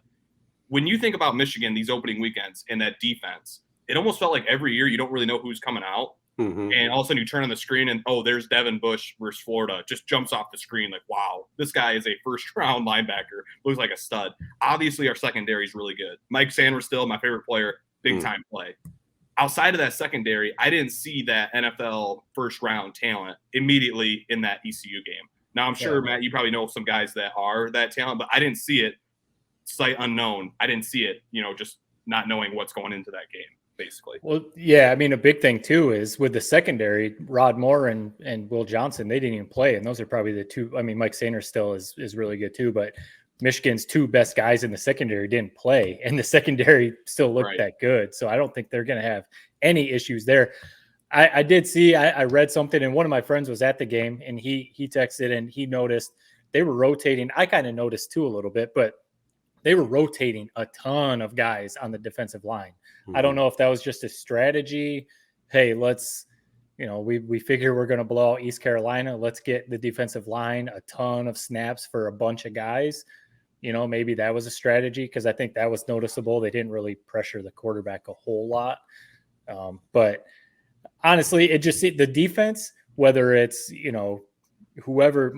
when you think about Michigan, these opening weekends and that defense, it almost felt like every year you don't really know who's coming out. And all of a sudden you turn on the screen and, oh, there's Devin Bush versus Florida. Just jumps off the screen like, wow, this guy is a first-round linebacker. Looks like a stud. Obviously, our secondary is really good. Mike Sanders still my favorite player, big-time play. Outside of that secondary, I didn't see that NFL first-round talent immediately in that ECU game. Now, I'm sure, Matt, you probably know some guys that are that talent, but I didn't see it sight unknown. I didn't see it, just not knowing what's going into that game. Basically. Well, yeah, I mean, a big thing too is with the secondary, Rod Moore and Will Johnson, they didn't even play. And those are probably the two. I mean, Mike Sanders still is really good too, but Michigan's two best guys in the secondary didn't play, and the secondary still looked that good. So I don't think they're going to have any issues there. I did see, I read something, and one of my friends was at the game, and he texted and he noticed they were rotating. I kind of noticed too a little bit, but they were rotating a ton of guys on the defensive line. I don't know if that was just a strategy. Hey, let's, we figure we're going to blow out East Carolina. Let's get the defensive line a ton of snaps for a bunch of guys. Maybe that was a strategy because I think that was noticeable. They didn't really pressure the quarterback a whole lot. But honestly, the defense, whether it's, whoever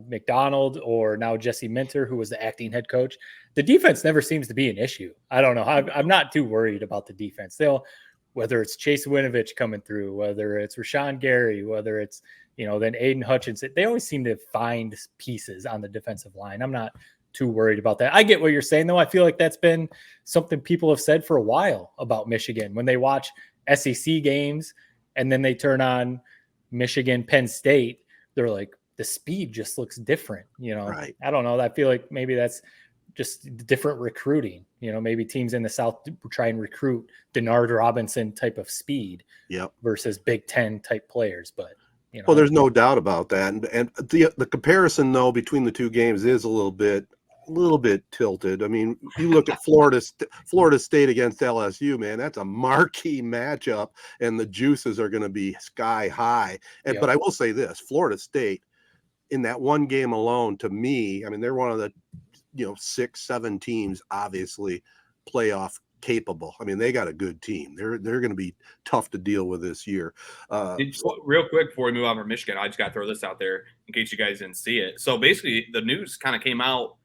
McDonald or now Jesse Minter, who was the acting head coach, the defense never seems to be an issue. I don't know. I'm not too worried about the defense. Whether it's Chase Winovich coming through, whether it's Rashawn Gary, whether it's, then Aiden Hutchinson, they always seem to find pieces on the defensive line. I'm not too worried about that. I get what you're saying, though. I feel like that's been something people have said for a while about Michigan when they watch SEC games and then they turn on Michigan, Penn State. They're like, the speed just looks different, Right. I don't know. I feel like maybe that's just different recruiting, maybe teams in the South try and recruit Denard Robinson type of speed versus Big Ten type players. But, well, there's no doubt about that. And the comparison though, between the two games is a little bit tilted. I mean, you look at Florida State against LSU, man, that's a marquee matchup and the juices are going to be sky high. But I will say this, Florida State in that one game alone, to me, I mean, they're one of the, 6-7 teams, obviously playoff capable. I mean, they got a good team. They're going to be tough to deal with this year. Real quick before we move on from Michigan, I just got to throw this out there in case you guys didn't see it. So basically the news kind of came out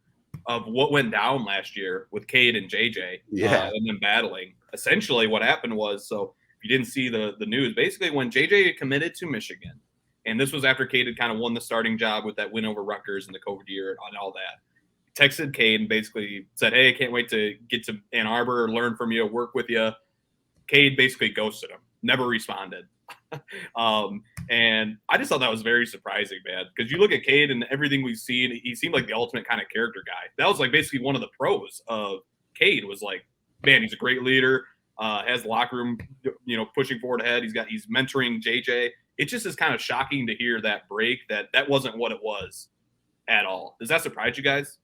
of what went down last year with Cade and JJ and them battling. Essentially what happened was, so if you didn't see the news, basically when JJ committed to Michigan, and this was after Cade had kind of won the starting job with that win over Rutgers in the COVID year and all that, texted Cade and basically said, hey, I can't wait to get to Ann Arbor, learn from you, work with you. Cade basically ghosted him, never responded. And I just thought that was very surprising, man, because you look at Cade and everything we've seen, he seemed like the ultimate kind of character guy. That was like basically one of the pros of Cade was like, man, he's a great leader, has the locker room, pushing forward ahead. He's mentoring JJ. It just is kind of shocking to hear that break that wasn't what it was at all. Does that surprise you guys?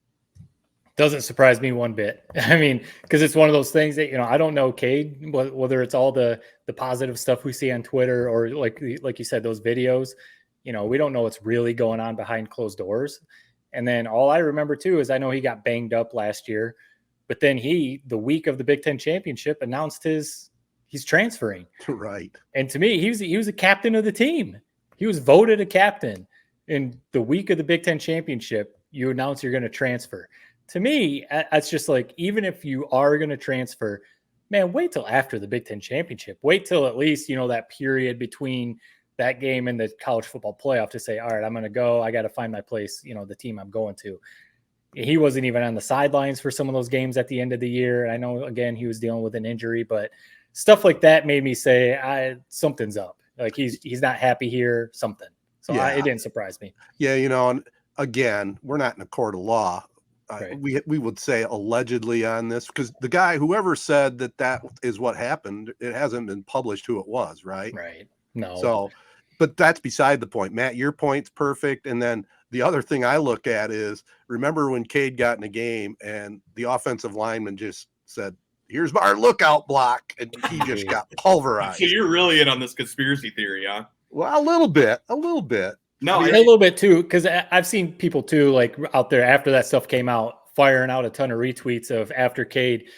Doesn't surprise me one bit. I mean, because it's one of those things that, I don't know Cade, whether it's all the positive stuff we see on Twitter or like you said, those videos, we don't know what's really going on behind closed doors. And then all I remember too, is I know he got banged up last year, but then the week of the Big Ten championship announced he's transferring. Right. And to me, he was a captain of the team. He was voted a captain in the week of the Big Ten championship. You announce you're going to transfer. To me, that's just like, even if you are going to transfer, man, wait till after the Big Ten championship. Wait till at least, that period between that game and the college football playoff to say, all right, I'm going to go. I got to find my place, the team I'm going to. He wasn't even on the sidelines for some of those games at the end of the year. I know, again, he was dealing with an injury, but stuff like that made me say, something's up. Like he's not happy here, something. So it didn't surprise me. Yeah, and again, we're not in a court of law. Right. We would say allegedly on this because the guy, whoever said that is what happened, it hasn't been published who it was, right? Right. No. So, but that's beside the point. Matt, your point's perfect. And then the other thing I look at is, remember when Cade got in a game and the offensive lineman just said, here's our lookout block, and he just got pulverized. So you're really in on this conspiracy theory, huh? Well, a little bit. No, a little bit too, because I've seen people too, like out there after that stuff came out, firing out a ton of retweets of after Cade,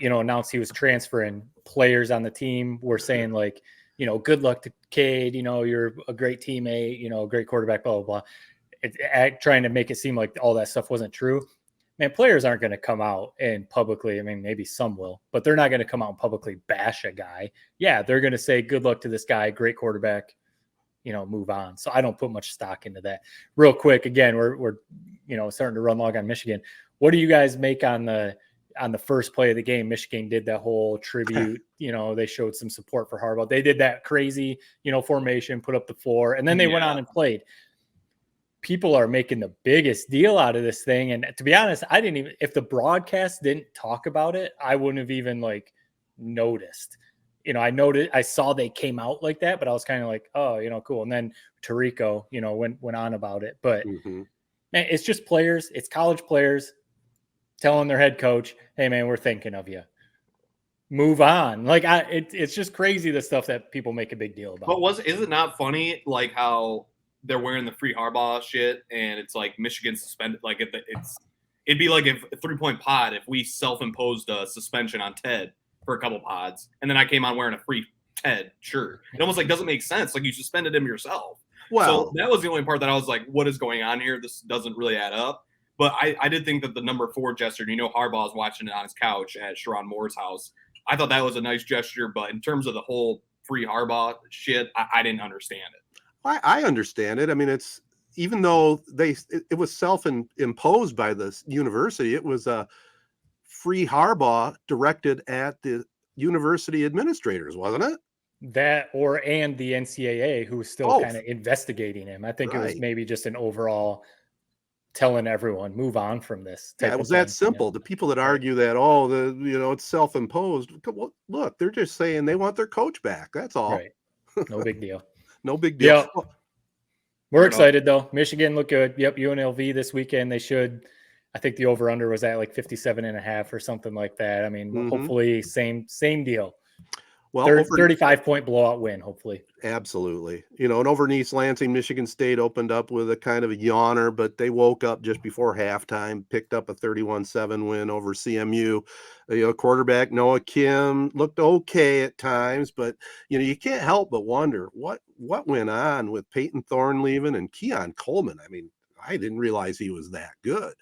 announced he was transferring. Players on the team were saying like, good luck to Cade, you're a great teammate, a great quarterback, blah, blah, blah. Trying to make it seem like all that stuff wasn't true. Man, players aren't going to come out and publicly, I mean, maybe some will, but they're not going to come out and publicly bash a guy. Yeah, they're going to say, good luck to this guy, great quarterback, move on. So I don't put much stock into that. Real quick, again, we're starting to run long on Michigan. What do you guys make on the first play of the game? Michigan did that whole tribute, they showed some support for Harbaugh. They did that crazy, formation, put up the floor, and then they went on and played. People are making the biggest deal out of this thing. And to be honest, if the broadcast didn't talk about it, I wouldn't have even noticed. I saw they came out like that, but I was kind of like, oh, cool. And then Tirico, went on about it. But man, it's just players. It's college players telling their head coach, hey, man, we're thinking of you. Move on. It's just crazy, the stuff that people make a big deal about. But is it not funny, how they're wearing the free Harbaugh shit and it's like Michigan suspended? It'd be like if a 3-point pod, if we self-imposed a suspension on Ted for a couple pods, and then I came on wearing a free Ted shirt. It almost doesn't make sense. You suspended him yourself. Well, so that was the only part that I was like, what is going on here? This doesn't really add up. But I did think that the number 4 gesture, Harbaugh's watching it on his couch at Sharon Moore's house. I thought that was a nice gesture, but in terms of the whole free Harbaugh shit, I didn't understand it. I understand it. I mean, it's, even though it was self-imposed by the university, it was a free Harbaugh directed at the university administrators, wasn't it? That and the NCAA, who was still kind of investigating him. I think it was maybe just an overall telling everyone, move on from this. Yeah, it was that simple. The people that argue that, it's self-imposed. Well, look, they're just saying they want their coach back. That's all. Right. No big deal. No big deal. Yep. We're excited though. Michigan look good. Yep. UNLV this weekend. They should. I think the over/under was at 57.5 or something like that. I mean, hopefully same deal. Well, 35-point blowout win, hopefully. Absolutely. And over in East Lansing, Michigan State opened up with a kind of a yawner, but they woke up just before halftime, picked up a 31-7 win over CMU. Quarterback Noah Kim looked okay at times, but you can't help but wonder what went on with Peyton Thorne leaving and Keon Coleman. I mean, I didn't realize he was that good.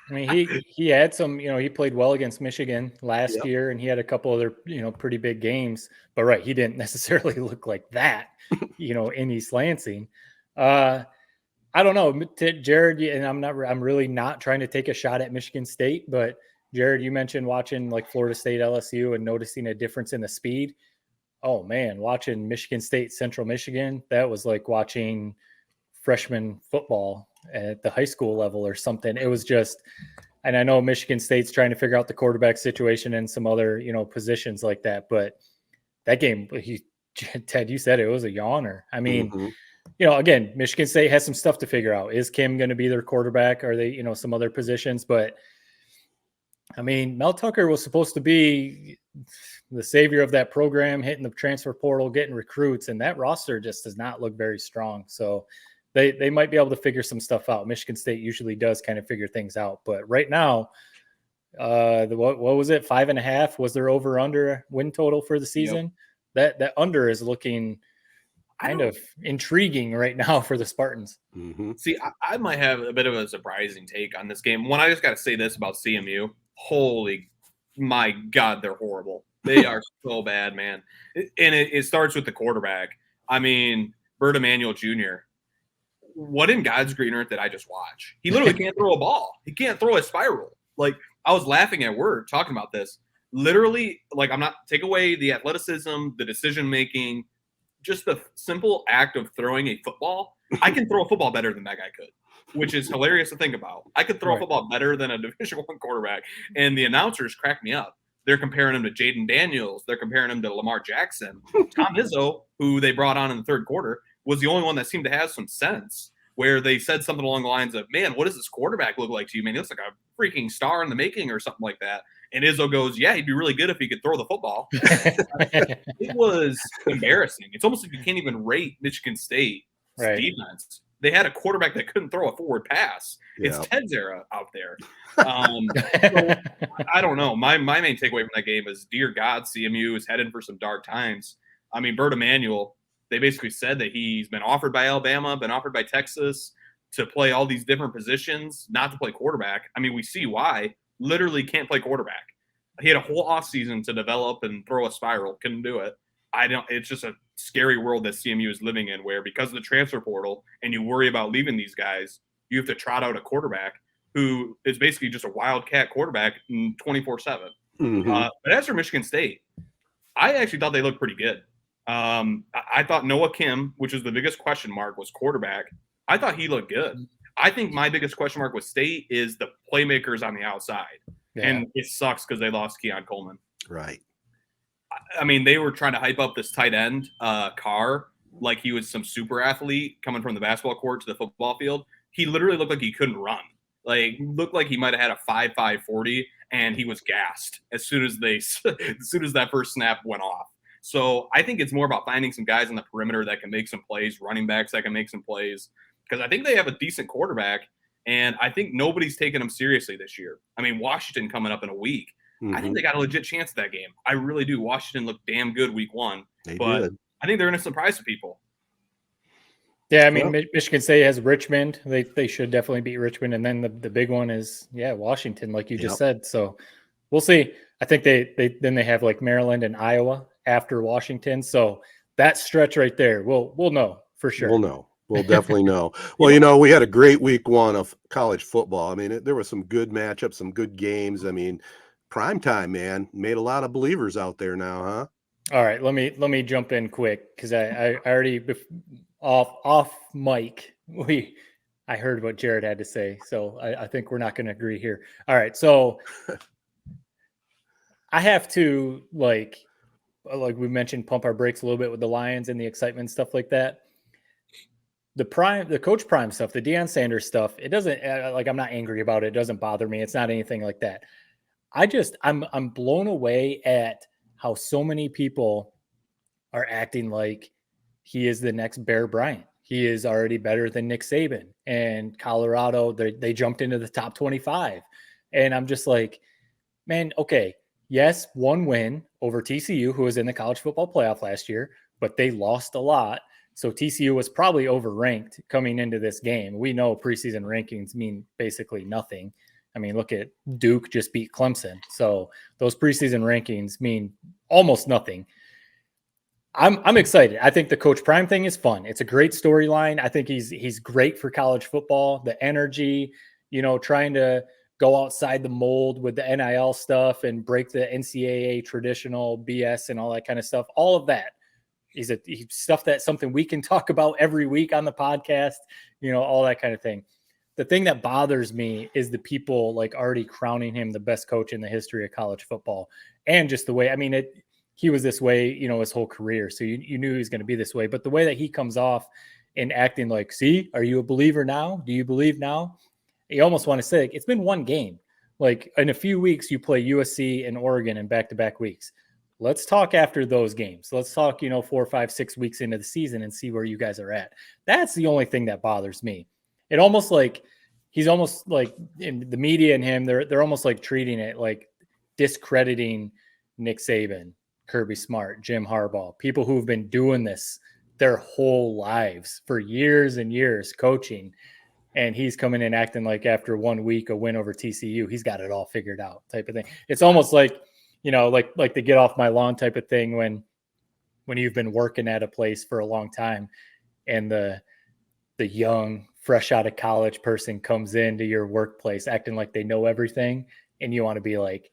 I mean, he had some, he played well against Michigan last year, and he had a couple other, pretty big games. But he didn't necessarily look like that, in East Lansing. I don't know, Jared, and I'm really not trying to take a shot at Michigan State, but Jared, you mentioned watching Florida State, LSU, and noticing a difference in the speed. Oh man, watching Michigan State, Central Michigan, that was like watching freshman football at the high school level or something. It was just, and I know Michigan State's trying to figure out the quarterback situation and some other, positions like that, but that game, Ted, you said it was a yawner. I mean, again, Michigan State has some stuff to figure out. Is Kim going to be their quarterback? Are they, some other positions? But I mean, Mel Tucker was supposed to be the savior of that program, hitting the transfer portal, getting recruits, and that roster just does not look very strong. So they might be able to figure some stuff out. Michigan State usually does kind of figure things out, but right now, what was it? 5.5 was their over under win total for the season. Yep. That under is looking kind of intriguing right now for the Spartans. See, I might have a bit of a surprising take on this game. One, I just got to say this about CMU. Holy, my God, they're horrible. They are so bad, man. And it starts with the quarterback. I mean, Bert Emanuel Jr., what in God's green earth did I just watch? He literally can't throw a ball. He can't throw a spiral. I was laughing at work talking about this. Literally, I'm not, take away the athleticism, the decision-making, just the simple act of throwing a football. I can throw a football better than that guy could, which is hilarious to think about. I could throw a football better than a Division I quarterback, and the announcers crack me up. They're comparing him to Jaden Daniels. They're comparing him to Lamar Jackson. Tom Izzo, who they brought on in the third quarter, was the only one that seemed to have some sense, where they said something along the lines of, man, what does this quarterback look like to you? Man, he looks like a freaking star in the making or something like that. And Izzo goes, yeah, he'd be really good if he could throw the football. It was embarrassing. It's almost like you can't even rate Michigan State's defense. They had a quarterback that couldn't throw a forward pass. It's Ted's era out there. So, I don't know. My main takeaway from that game is, dear God, CMU is headed for some dark times. I mean, Bert Emanuel, they basically said that he's been offered by Alabama, been offered by Texas to play all these different positions, not to play quarterback. I mean, we see why. Literally can't play quarterback. He had a whole offseason to develop and throw a spiral. Couldn't do it. It's just a scary world that CMU is living in, where because of the transfer portal and you worry about leaving these guys, you have to trot out a quarterback who is basically just a wildcat quarterback 24/7. But as for Michigan State, I actually thought they looked pretty good. I thought Noah Kim, which was the biggest question mark, was quarterback. I thought he looked good. I think my biggest question mark with State is the playmakers on the outside. Yeah. And it sucks because they lost Keon Coleman. Right. I mean, they were trying to hype up this tight end, Carr, like he was some super athlete coming from the basketball court to the football field. He literally looked like he couldn't run. Like, looked like he might have had a 5.5 40, and he was gassed as soon as that first snap went off. So I think it's more about finding some guys on the perimeter that can make some plays, running backs that can make some plays, because I think they have a decent quarterback, and I think nobody's taking them seriously this year. I mean, Washington coming up in a week. I think they got a legit chance at that game. I really do. Washington looked damn good week one. They but did. I think they're going to surprise some people. Yeah, I mean, Michigan State has Richmond. They should definitely beat Richmond. And then the big one is, Washington, like you just said. So we'll see. I think they have like Maryland and Iowa after Washington. So that stretch right there, we'll know for sure. We'll know. We'll definitely know. Well, we had a great week one of college football. I mean, there were some good matchups, some good games. I mean, prime time, man, made a lot of believers out there now, huh? All right, let me jump in quick because I already off mic I heard what Jared had to say, so I think we're not going to agree here. All right, so I have to like we mentioned, pump our brakes a little bit with the Lions and the excitement and stuff like that. The Coach Prime stuff, the Deion Sanders stuff, it doesn't I'm not angry about it. It doesn't bother me. It's not anything like that. I'm blown away at how so many people are acting like he is the next Bear Bryant. He is already better than Nick Saban, and Colorado, they jumped into the top 25. And I'm just like, man, okay, yes, one win over TCU, who was in the college football playoff last year, but they lost a lot. So TCU was probably overranked coming into this game. We know preseason rankings mean basically nothing. I mean, look at Duke just beat Clemson. So those preseason rankings mean almost nothing. I'm excited. I think the Coach Prime thing is fun. It's a great storyline. I think he's great for college football. The energy, trying to go outside the mold with the NIL stuff and break the NCAA traditional BS and all that kind of stuff. All of that is something we can talk about every week on the podcast, all that kind of thing. The thing that bothers me is the people like already crowning him the best coach in the history of college football, and just the way, I mean, he was this way, his whole career. So you knew he was going to be this way, but the way that he comes off and acting like, see, are you a believer now? Do you believe now? You almost want to say, like, it's been one game. Like, in a few weeks, you play USC and Oregon in back-to-back weeks. Let's talk after those games. Let's talk, 4, 5, 6 weeks into the season and see where you guys are at. That's the only thing that bothers me. It almost like he's almost like in the media and him, they're almost like treating it like discrediting Nick Saban, Kirby Smart, Jim Harbaugh, people who've been doing this their whole lives for years and years coaching. And he's coming in acting like after 1 week, a win over TCU, he's got it all figured out type of thing. It's almost like, like the get off my lawn type of thing when you've been working at a place for a long time and the young, fresh out of college person comes into your workplace acting like they know everything. And you want to be like,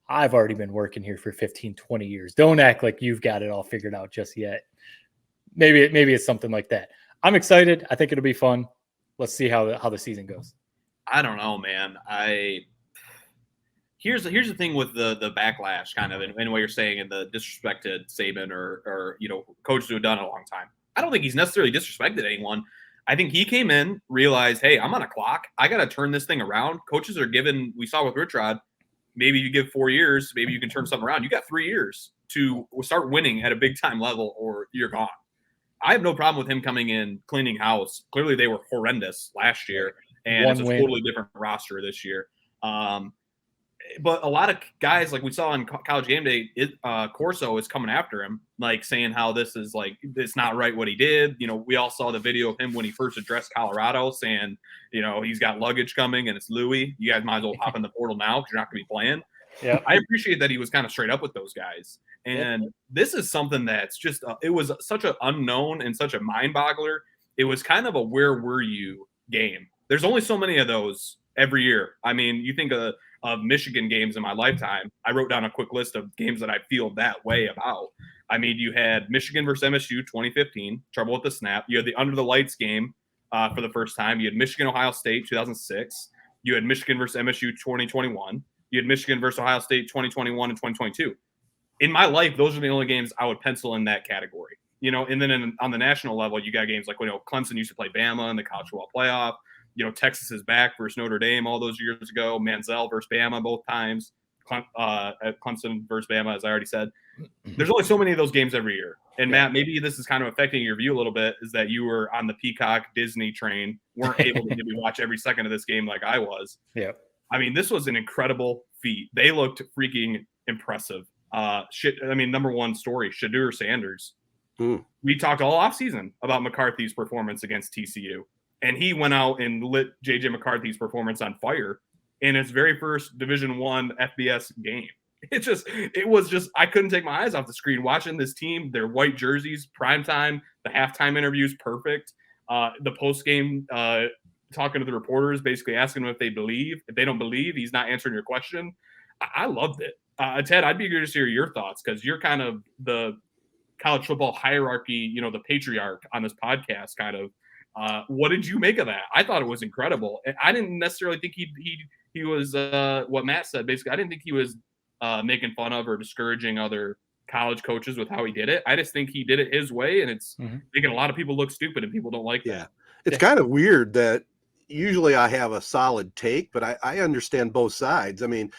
I've already been working here for 15, 20 years. Don't act like you've got it all figured out just yet. Maybe it's something like that. I'm excited. I think it'll be fun. Let's see how the season goes. I don't know, man. Here's the thing with the backlash, kind of, in what you're saying, and the disrespect to Saban or coaches who have done it a long time. I don't think he's necessarily disrespected anyone. I think he came in, realized, hey, I'm on a clock. I got to turn this thing around. Coaches are given, we saw with Rich Rod, maybe you give 4 years, maybe you can turn something around. You got 3 years to start winning at a big time level, or you're gone. I have no problem with him coming in, cleaning house. Clearly they were horrendous last year, and it's a totally different roster this year. but a lot of guys, like we saw on College Game Day, Corso is coming after him, like saying how this is like, it's not right what he did. You know, we all saw the video of him when he first addressed Colorado saying, you know, he's got luggage coming and it's Louis. You guys might as well hop in the portal now because you're not going to be playing. Yeah, I appreciate that he was kind of straight up with those guys. And this is something that's just, it was such an unknown and such a mind boggler. It was kind of a where were you game. There's only so many of those every year. I mean, you think of Michigan games in my lifetime. I wrote down a quick list of games that I feel that way about. I mean, you had Michigan versus MSU 2015, trouble with the snap. You had the under the lights game for the first time. You had Michigan, Ohio State 2006. You had Michigan versus MSU 2021. You had Michigan versus Ohio State 2021 and 2022. In my life, those are the only games I would pencil in that category. You know, and then on the national level, you got games like, you know, Clemson used to play Bama in the college football playoff. You know, Texas is back versus Notre Dame all those years ago. Manziel versus Bama both times. Clemson versus Bama, as I already said. There's only so many of those games every year. And Matt, maybe this is kind of affecting your view a little bit, is that you were on the Peacock Disney train, weren't able to maybe watch every second of this game like I was. Yeah. I mean, this was an incredible feat. They looked freaking impressive. Number one story, Shadur Sanders. We talked all offseason about McCarthy's performance against TCU. And he went out and lit J.J. McCarthy's performance on fire in his very first Division I FBS game. It was just, I couldn't take my eyes off the screen watching this team, their white jerseys, primetime, the halftime interviews, perfect. The post-game talking to the reporters, basically asking them if they believe. If they don't believe, he's not answering your question. I loved it. Ted, I'd be curious to hear your thoughts because you're kind of the college football hierarchy, you know, the patriarch on this podcast kind of. What did you make of that? I thought it was incredible. And I didn't necessarily think he was what Matt said. Basically, I didn't think he was making fun of or discouraging other college coaches with how he did it. I just think he did it his way, and it's making a lot of people look stupid, and people don't like that. It's kind of weird that usually I have a solid take, but I understand both sides. I mean,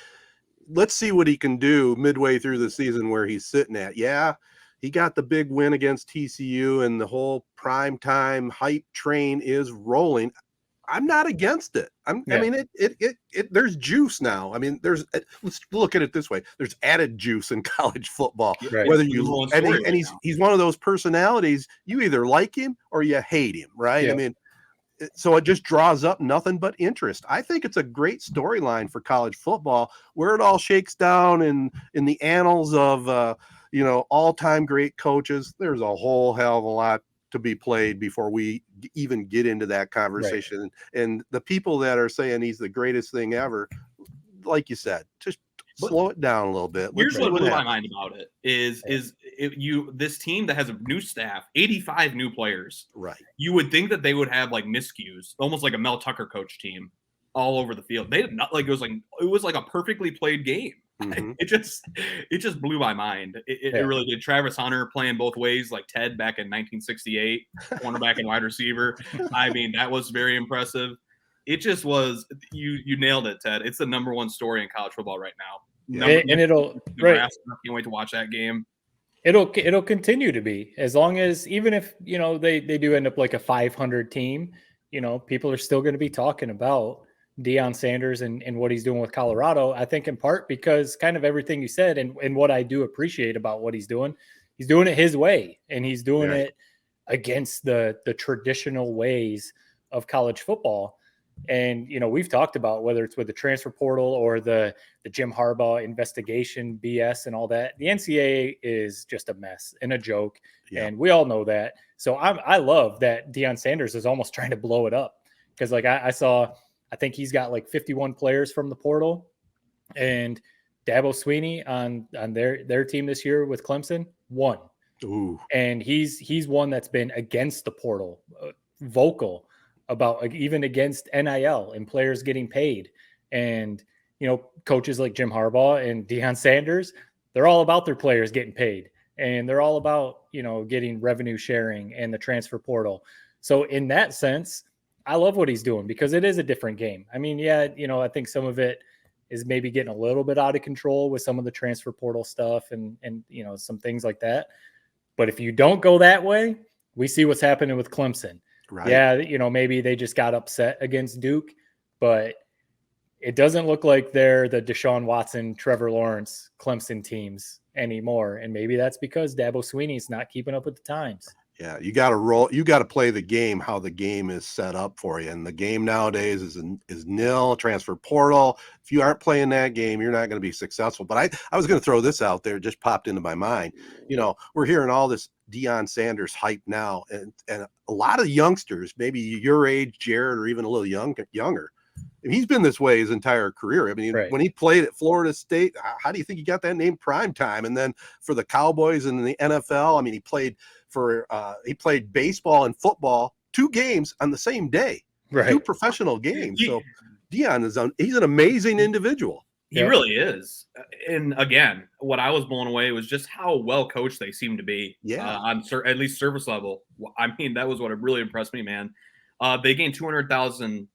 let's see what he can do midway through the season where he's sitting at. Yeah, he got the big win against TCU, and the whole primetime hype train is rolling. I'm not against it. I mean, there's juice now. I mean, let's look at it this way. There's added juice in college football. Right. Whether you and he's one of those personalities, you either like him or you hate him, right? Yeah. I mean, so it just draws up nothing but interest. I think it's a great storyline for college football where it all shakes down in the annals of all-time great coaches. There's a whole hell of a lot to be played before we even get into that conversation. Right. And the people that are saying he's the greatest thing ever, like you said, just slow it down a little bit. Here's what blew my mind about it is this team that has a new staff, 85 new players. Right. You would think that they would have like miscues, almost like a Mel Tucker coach team all over the field. They did not it was like a perfectly played game. Mm-hmm. It just blew my mind. It really did. Travis Hunter playing both ways like Ted back in 1968, cornerback and wide receiver. I mean, that was very impressive. It just was. You nailed it, Ted. It's the number one story in college football right now. I can't wait to watch that game. It'll continue to be, as long as, even if they do end up like a 500 team, people are still going to be talking about Deion Sanders and what he's doing with Colorado. I think in part because kind of everything you said and what I do appreciate about what he's doing it his way, and he's doing it against the traditional ways of college football. And, we've talked about whether it's with the transfer portal or the Jim Harbaugh investigation BS and all that. The NCAA is just a mess and a joke. Yeah. And we all know that. So I love that Deion Sanders is almost trying to blow it up, because I think he's got like 51 players from the portal, and Dabo Swinney on their team this year with Clemson won. Ooh. And he's one that's been against the portal, vocal about even against NIL and players getting paid. And, coaches like Jim Harbaugh and Deion Sanders, they're all about their players getting paid, and they're all about, getting revenue sharing and the transfer portal. So in that sense, I love what he's doing, because it is a different game. I mean, I think some of it is maybe getting a little bit out of control with some of the transfer portal stuff and some things like that. But if you don't go that way, we see what's happening with Clemson. Right. Yeah, maybe they just got upset against Duke, but it doesn't look like they're the Deshaun Watson, Trevor Lawrence, Clemson teams anymore. And maybe that's because Dabo Swinney's not keeping up with the times. Yeah, you got to roll. You got to play the game how the game is set up for you. And the game nowadays is nil, transfer portal. If you aren't playing that game, you're not going to be successful. But I was going to throw this out there, just popped into my mind. You know, we're hearing all this Deion Sanders hype now, and a lot of youngsters, maybe your age, Jared, or even a little younger. And he's been this way his entire career. I mean, when he played at Florida State, how do you think he got that name Prime Time? And then for the Cowboys and the NFL, I mean, he played baseball and football 2 games on the same day, 2 professional games. So Deion he's an amazing individual. He really is. And again, what I was blown away was just how well coached they seem to be. On at least service level. I mean, that was what really impressed me, man. They gained 200,000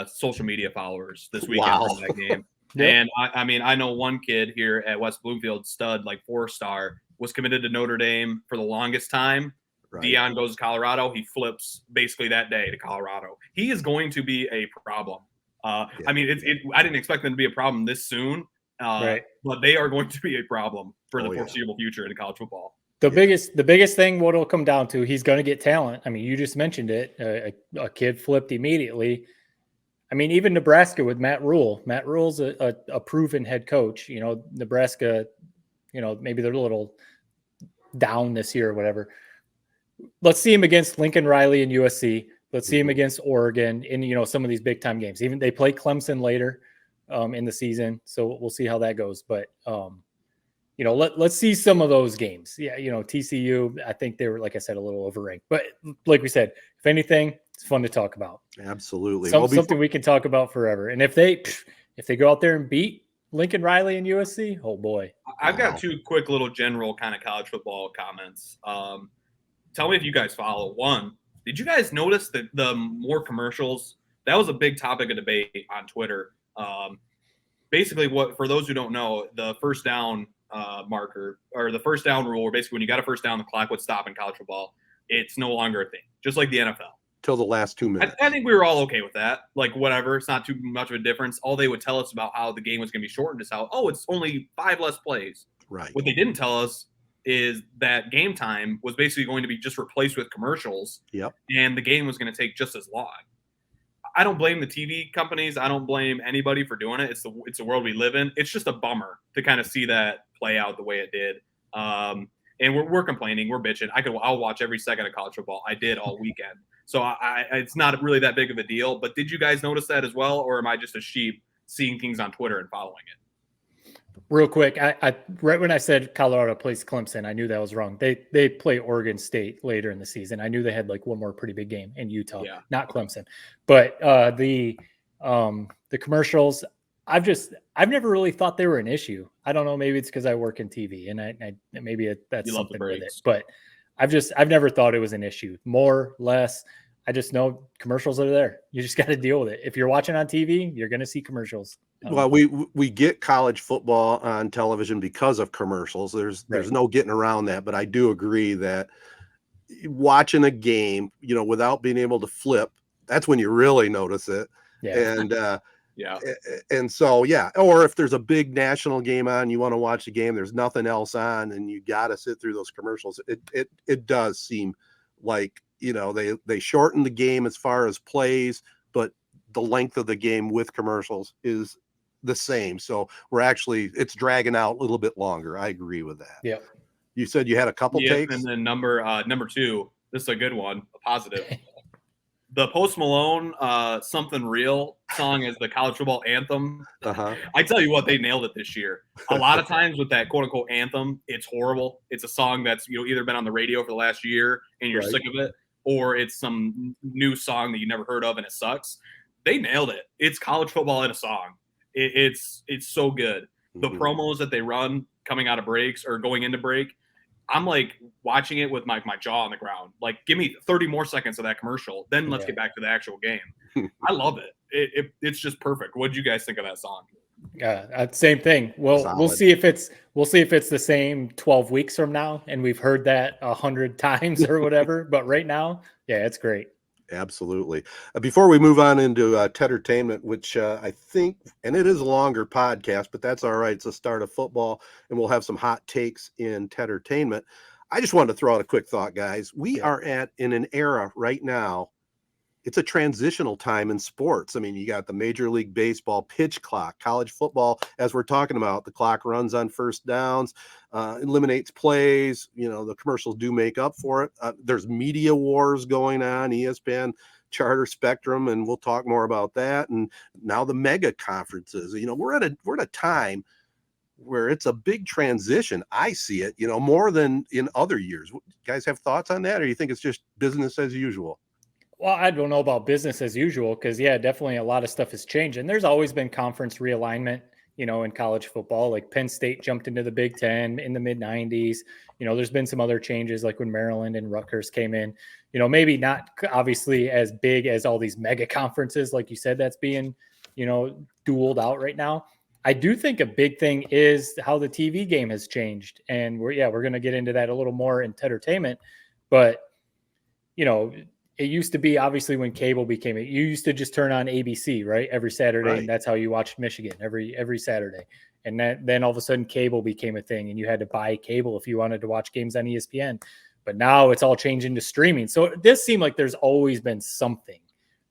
social media followers this weekend from that game. And I mean, I know one kid here at West Bloomfield, stud, like 4-star, was committed to Notre Dame for the longest time. Deion goes to Colorado. He flips basically that day to Colorado. He is going to be a problem. I mean, I didn't expect them to be a problem this soon, but they are going to be a problem for the foreseeable future in college football. The biggest thing, what it'll come down to, he's going to get talent. I mean, you just mentioned it. A kid flipped immediately. I mean, even Nebraska with Matt Rule. Matt Rule's a proven head coach. You know, Nebraska, you know, maybe they're a little down this year or whatever. Let's see him against Lincoln Riley and USC. Let's see him against Oregon in, you know, some of these big time games. Even they play Clemson later in the season, so we'll see how that goes. But you know, let's see some of those games. Yeah, you know, TCU, I think they were, like I said, a little overranked. But like we said, if anything, it's fun to talk about. Absolutely, something we can talk about forever. And if they go out there and beat Lincoln Riley and USC, oh boy. I've got 2 quick little general kind of college football comments. Tell me if you guys follow. One, did you guys notice that the more commercials? That was a big topic of debate on Twitter. Basically, for those who don't know, the first down marker, or the first down rule, where basically when you got a first down, the clock would stop in college football. It's no longer a thing, just like the NFL. Till the last 2 minutes. I think we were all okay with that. Like, whatever. It's not too much of a difference. All they would tell us about how the game was going to be shortened is how, it's only 5 less plays. Right. What they didn't tell us is that game time was basically going to be just replaced with commercials. Yep. And the game was going to take just as long. I don't blame the TV companies. I don't blame anybody for doing it. It's the world we live in. It's just a bummer to kind of see that play out the way it did. And we're complaining. We're bitching. I'll watch every second of college football. I did all weekend. So it's not really that big of a deal. But did you guys notice that as well? Or am I just a sheep seeing things on Twitter and following it? Real quick, I right when I said Colorado plays Clemson, I knew that was wrong. They play Oregon State later in the season. I knew they had like one more pretty big game in Utah, not Clemson. But the commercials, I've never really thought they were an issue. I don't know, maybe it's because I work in TV and I maybe that's something with it. But I've never thought it was an issue. More, less. I just know commercials are there. You just got to deal with it. If you're watching on TV, you're going to see commercials. Well, we get college football on television because of commercials. There's no getting around that. But I do agree that watching a game, you know, without being able to flip, that's when you really notice it. Yeah. And so, or if there's a big national game on, you want to watch the game, there's nothing else on, and you got to sit through those commercials. It does seem like, you know, they shorten the game as far as plays, but the length of the game with commercials is the same. So it's dragging out a little bit longer. I agree with that. Yeah. You said you had a couple takes. And then number 2, this is a good one, a positive. The Post Malone Something Real song is the college football anthem. I tell you what, they nailed it this year. A lot of times with that quote unquote anthem, it's horrible. It's a song that's, you know, either been on the radio for the last year and you're sick of it, or it's some new song that you never heard of and it sucks. They nailed it. It's college football in a song. It's so good. The promos that they run coming out of breaks or going into break, I'm like watching it with my jaw on the ground. Like, give me 30 more seconds of that commercial, then let's get back to the actual game. I love it. It's just perfect. What did you guys think of that song? Same thing. Well, Solid. we'll see if it's the same 12 weeks from now, and we've heard that 100 times or whatever. But right now, it's great. Absolutely. Before we move on into Tedtertainment, which I think, and it is a longer podcast, but that's all right. It's the start of football, and we'll have some hot takes in Tedtertainment. I just wanted to throw out a quick thought, guys. We are in an era right now. It's a transitional time in sports. I mean, you got the Major League Baseball pitch clock, college football, as we're talking about, the clock runs on first downs, eliminates plays. You know, the commercials do make up for it. There's media wars going on, ESPN, Charter, Spectrum, and we'll talk more about that. And now the mega conferences. You know, we're at a time where it's a big transition. I see it, you know, more than in other years. You guys have thoughts on that, or you think it's just business as usual? Well, I don't know about business as usual because, yeah, definitely a lot of stuff has changed. And there's always been conference realignment, you know, in college football. Like Penn State jumped into the Big Ten in the mid-90s. You know, there's been some other changes like when Maryland and Rutgers came in. You know, maybe not obviously as big as all these mega conferences, like you said, that's being, you know, dueled out right now. I do think a big thing is how the TV game has changed. And we're going to get into that a little more in Tedtertainment. But, you know, it used to be obviously when cable became it, you used to just turn on ABC, right? Every Saturday. Right. And that's how you watched Michigan every Saturday. And then all of a sudden cable became a thing and you had to buy cable if you wanted to watch games on ESPN. But now it's all changing to streaming. So it does seem like there's always been something.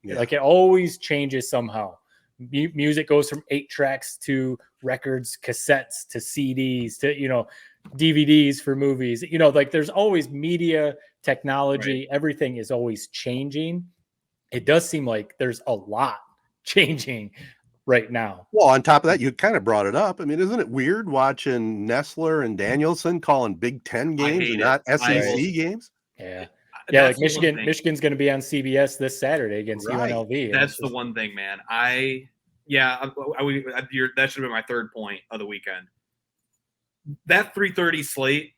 Yeah. Like it always changes somehow. Music goes from 8 tracks to records, cassettes to CDs to, you know, DVDs for movies. You know, like there's always media, technology, right. Everything is always changing. It does seem like there's a lot changing right now. Well, on top of that, you kind of brought it up. I mean, isn't it weird watching Nessler and Danielson calling Big Ten games and not SEC games? Yeah. Yeah, like Michigan's going to be on CBS this Saturday against UNLV. That's the one thing, man. That should have been my third point of the weekend. That 3:30 slate,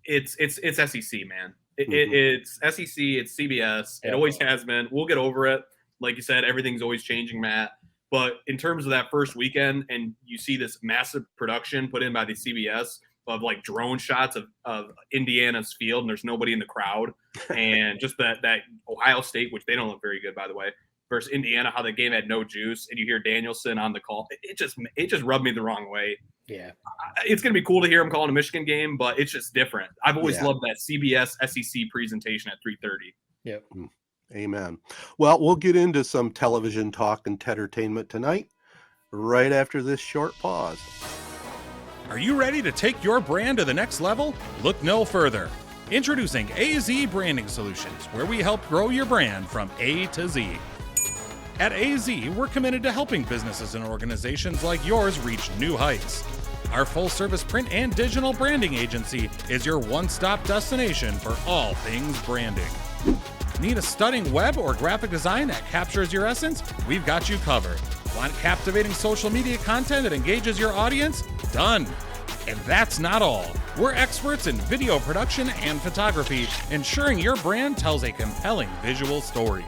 it's SEC, man. It's SEC, it's CBS. It always has been. We'll get over it. Like you said, everything's always changing, Matt. But in terms of that first weekend, and you see this massive production put in by the CBS of like drone shots of Indiana's field, and there's nobody in the crowd, and just that Ohio State, which they don't look very good, by the way, versus Indiana, how the game had no juice, and you hear Danielson on the call. It just rubbed me the wrong way. Yeah, it's gonna be cool to hear him calling a Michigan game, but it's just different. I've always loved that CBS SEC presentation at 3:30. Yep. Amen. Well, we'll get into some television talk and Tedtertainment tonight, right after this short pause. Are you ready to take your brand to the next level? Look no further. Introducing AZee Branding Solutions, where we help grow your brand from A to Z. At AZee, we're committed to helping businesses and organizations like yours reach new heights. Our full-service print and digital branding agency is your one-stop destination for all things branding. Need a stunning web or graphic design that captures your essence? We've got you covered. Want captivating social media content that engages your audience? Done. And that's not all. We're experts in video production and photography, ensuring your brand tells a compelling visual story.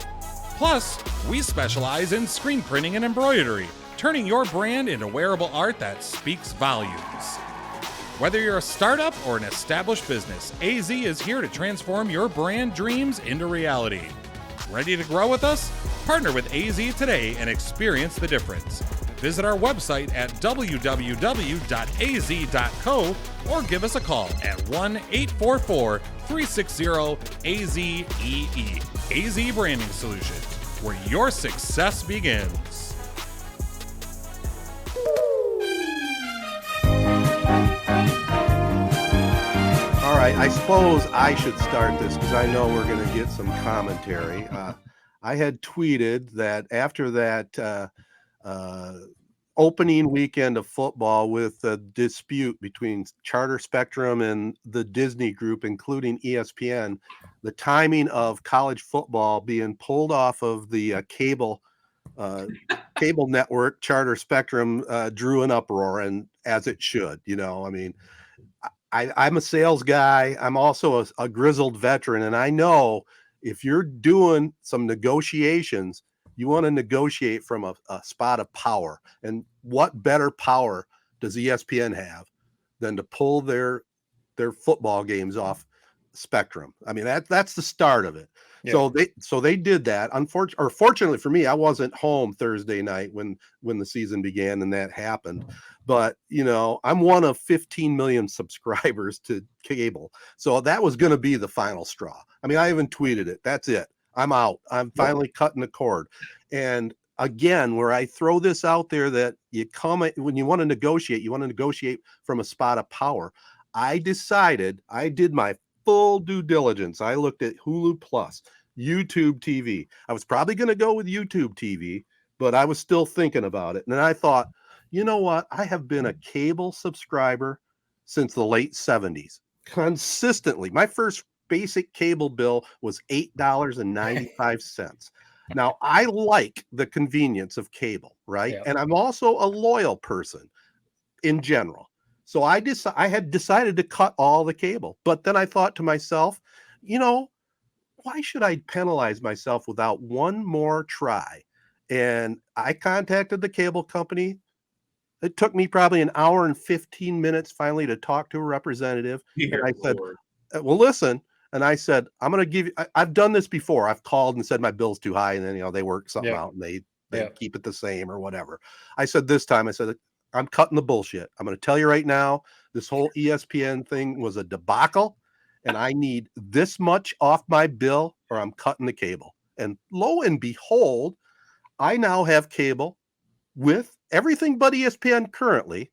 Plus, we specialize in screen printing and embroidery, turning your brand into wearable art that speaks volumes. Whether you're a startup or an established business, AZee is here to transform your brand dreams into reality. Ready to grow with us? Partner with AZee today and experience the difference. Visit our website at www.azee.co or give us a call at 1-844-360-AZEE. AZee Branding Solutions, where your success begins. All right, I suppose I should start this because I know we're going to get some commentary. I had tweeted that after that opening weekend of football with the dispute between Charter, Spectrum, and the Disney Group, including ESPN, the timing of college football being pulled off of the cable network, Charter, Spectrum, drew an uproar, and as it should. You know, I mean, I'm a sales guy. I'm also a grizzled veteran, and I know if you're doing some negotiations, you want to negotiate from a spot of power. And what better power does ESPN have than to pull their football games off Spectrum? I mean, that's the start of it. So they did that. Fortunately for me, I wasn't home Thursday night when the season began and that happened. But I'm one of 15 million subscribers to cable, so that was going to be the final straw. I mean, I even tweeted it. That's it. I'm out. I'm finally cutting the cord. And again, where I throw this out there that when you want to negotiate from a spot of power. I did my full due diligence. I looked at Hulu Plus, YouTube TV. I was probably going to go with YouTube TV, but I was still thinking about it. And then I thought, you know what? I have been a cable subscriber since the late 70s. Consistently. My first basic cable bill was $8.95. Now, I like the convenience of cable, right? Yep. And I'm also a loyal person in general. So I had decided to cut all the cable. But then I thought to myself, why should I penalize myself without one more try? And I contacted the cable company. It took me probably an hour and 15 minutes finally to talk to a representative. And I said, well, listen. And I said, I'm going to give you, I've done this before. I've called and said my bill's too high. And then, they work something out and they keep it the same or whatever. I said this time, I'm cutting the bullshit. I'm going to tell you right now, this whole ESPN thing was a debacle, and I need this much off my bill or I'm cutting the cable. And lo and behold, I now have cable with everything but ESPN currently.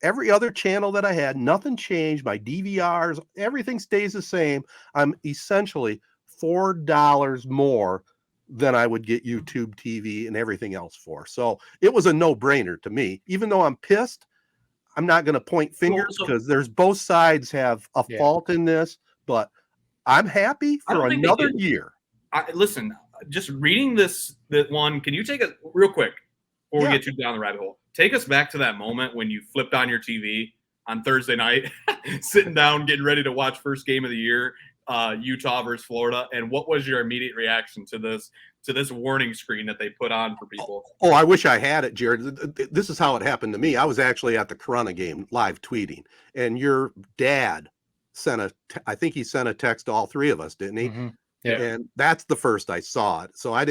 Every other channel that I had, nothing changed. My DVRs, everything stays the same. I'm essentially $4 more than I would get YouTube TV and everything else for. So it was a no-brainer to me. Even though I'm pissed, I'm not going to point fingers because there's both sides have a fault in this, but I'm happy for another year. Listen, just reading this one, can you take it real quick before we get you down the rabbit hole? Take us back to that moment when you flipped on your TV on Thursday night, sitting down, getting ready to watch first game of the year, Utah versus Florida. And what was your immediate reaction to this warning screen that they put on for people? Oh, I wish I had it, Jared. This is how it happened to me. I was actually at the Corunna game live tweeting, and your dad I think he sent a text to all three of us, didn't he? Mm-hmm. Yeah. And that's the first I saw it. So I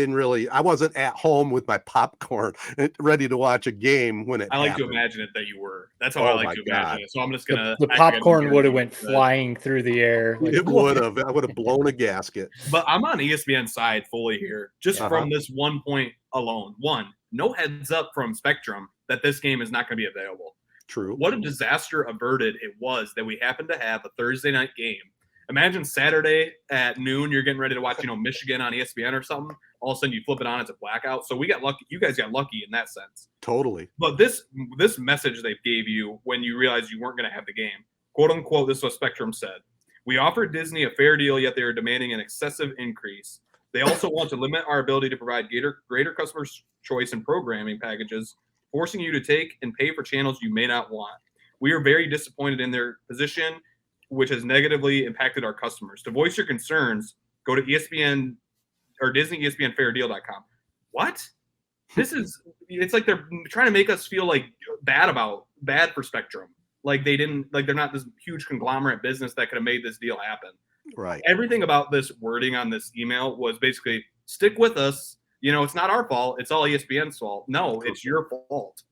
wasn't at home with my popcorn ready to watch a game when it happened. I like to imagine it that you were. That's how I like to imagine it. So I'm just going to. The popcorn would have went flying through the air. It would have. I would have blown a gasket. But I'm on ESPN's side fully here, just from this 1 point alone. One, no heads up from Spectrum that this game is not going to be available. True. What a disaster averted it was that we happened to have a Thursday night game. Imagine Saturday at noon, you're getting ready to watch, Michigan on ESPN or something. All of a sudden you flip it on, it's a blackout. So we got lucky. You guys got lucky in that sense. Totally. But this message they gave you when you realized you weren't going to have the game, quote unquote, this is what Spectrum said. We offered Disney a fair deal, yet they are demanding an excessive increase. They also want to limit our ability to provide greater customer choice and programming packages, forcing you to take and pay for channels you may not want. We are very disappointed in their position, which has negatively impacted our customers. To voice your concerns, go to ESPN or Disney ESPNFairDeal.com. What? It's like they're trying to make us feel like bad for Spectrum. Like they're not this huge conglomerate business that could have made this deal happen. Right. Everything about this wording on this email was basically stick with us. It's not our fault. It's all ESPN's fault. No, it's your fault.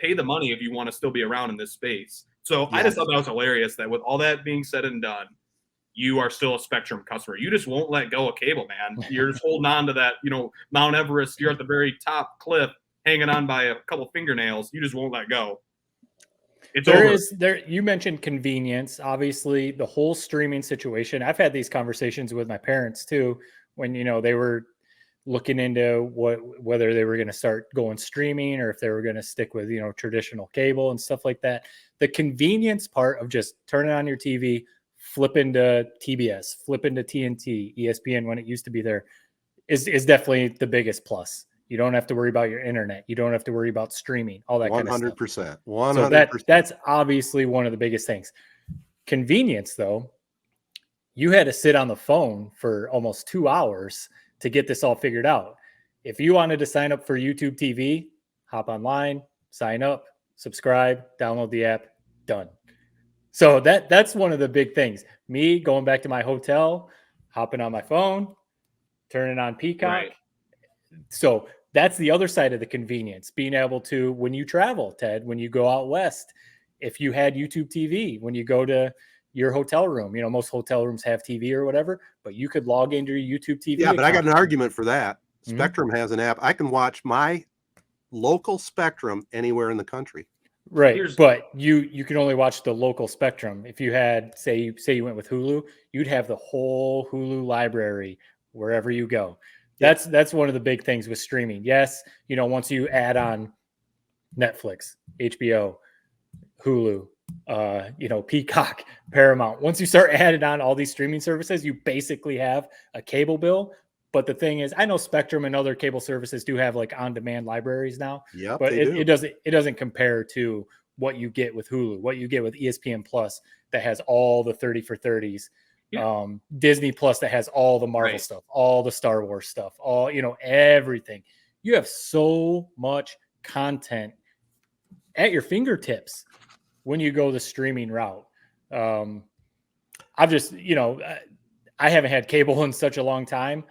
Pay the money if you want to still be around in this space. So I just thought that was hilarious that with all that being said and done, you are still a Spectrum customer. You just won't let go of cable, man. You're just holding on to that, Mount Everest. You're at the very top cliff, hanging on by a couple fingernails. You just won't let go. You mentioned convenience. Obviously, the whole streaming situation. I've had these conversations with my parents too, when they were looking into whether they were going to start going streaming or if they were going to stick with traditional cable and stuff like that. The convenience part of just turning on your TV, flip into TBS, flip into TNT, ESPN when it used to be there, is definitely the biggest plus. You don't have to worry about your internet. You don't have to worry about streaming, all that kind of stuff. 100%. 100%. So that's obviously one of the biggest things. Convenience, though, you had to sit on the phone for almost 2 hours to get this all figured out. If you wanted to sign up for YouTube TV, hop online, sign up, subscribe, download the app, done. So that's one of the big things. Me going back to my hotel, hopping on my phone, turning on Peacock. Right. So that's the other side of the convenience, being able to, when you travel, Ted, when you go out west, if you had YouTube TV, when you go to your hotel room, most hotel rooms have TV or whatever, but you could log into your YouTube TV. Yeah, but I got an account. argument for that. Spectrum has an app. I can watch my local Spectrum anywhere in the country. Right. But you can only watch the local Spectrum. If you had, say you went with Hulu, you'd have the whole Hulu library wherever you go. That's one of the big things with streaming. Yes, once you add on Netflix, HBO, Hulu, Peacock, Paramount, once you start adding on all these streaming services, you basically have a cable bill. But the thing is, I know Spectrum and other cable services do have like on-demand libraries now. Yeah, but it doesn't compare to what you get with Hulu, what you get with ESPN Plus that has all the 30 for 30s. Yeah. Disney Plus that has all the Marvel stuff, all the Star Wars stuff, all everything. You have so much content at your fingertips when you go the streaming route. I've just I haven't had cable in such a long time.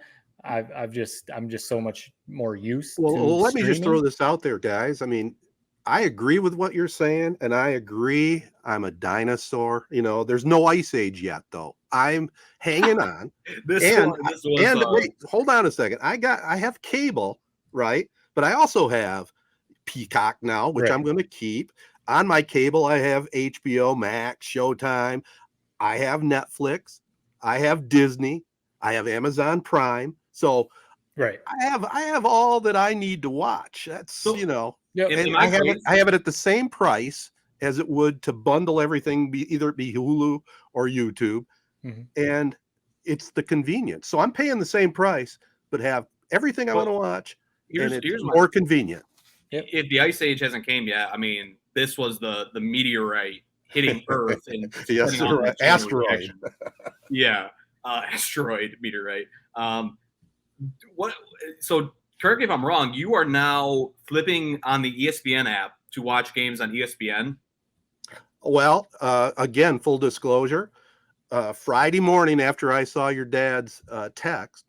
I'm just so much more used. Well, let me just throw this out there, guys. I mean, I agree with what you're saying, and I agree I'm a dinosaur. There's no ice age yet, though. I'm hanging on. Wait, hold on a second. I have cable, right? But I also have Peacock now, which I'm going to keep. On my cable, I have HBO Max, Showtime. I have Netflix. I have Disney. I have Amazon Prime. So I have all that I need to watch. That's and I have it at the same price as it would to bundle everything, either it be Hulu or YouTube. And it's the convenience. So I'm paying the same price, but have everything I want to watch. Here's more convenient. If the ice age hasn't came yet, I mean, this was the meteorite hitting Earth and asteroid. Asteroid meteorite. So correct me if I'm wrong. You are now flipping on the ESPN app to watch games on ESPN. Well, again, full disclosure. Friday morning after I saw your dad's text,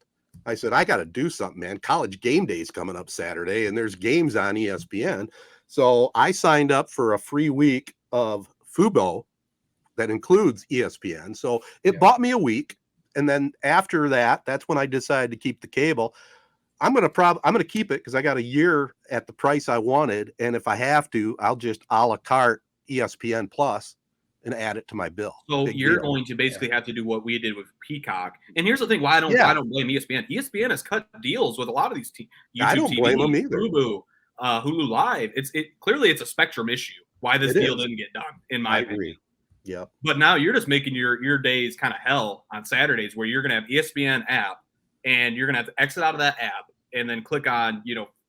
I said, I got to do something, man. College game day is coming up Saturday, and there's games on ESPN. So I signed up for a free week of Fubo that includes ESPN. So it bought me a week. And then after that, that's when I decided to keep the cable. I'm going to keep it because I got a year at the price I wanted. And if I have to, I'll just a la carte ESPN Plus and add it to my bill. So you're going to basically have to do what we did with Peacock. And here's the thing: why I don't blame ESPN. ESPN has cut deals with a lot of these YouTube I don't blame them either. Hulu Live. Clearly it's a Spectrum issue. Why this deal didn't get done, in my opinion. Yeah. But now you're just making your days kind of hell on Saturdays, where you're going to have ESPN app, and you're going to have to exit out of that app and then click on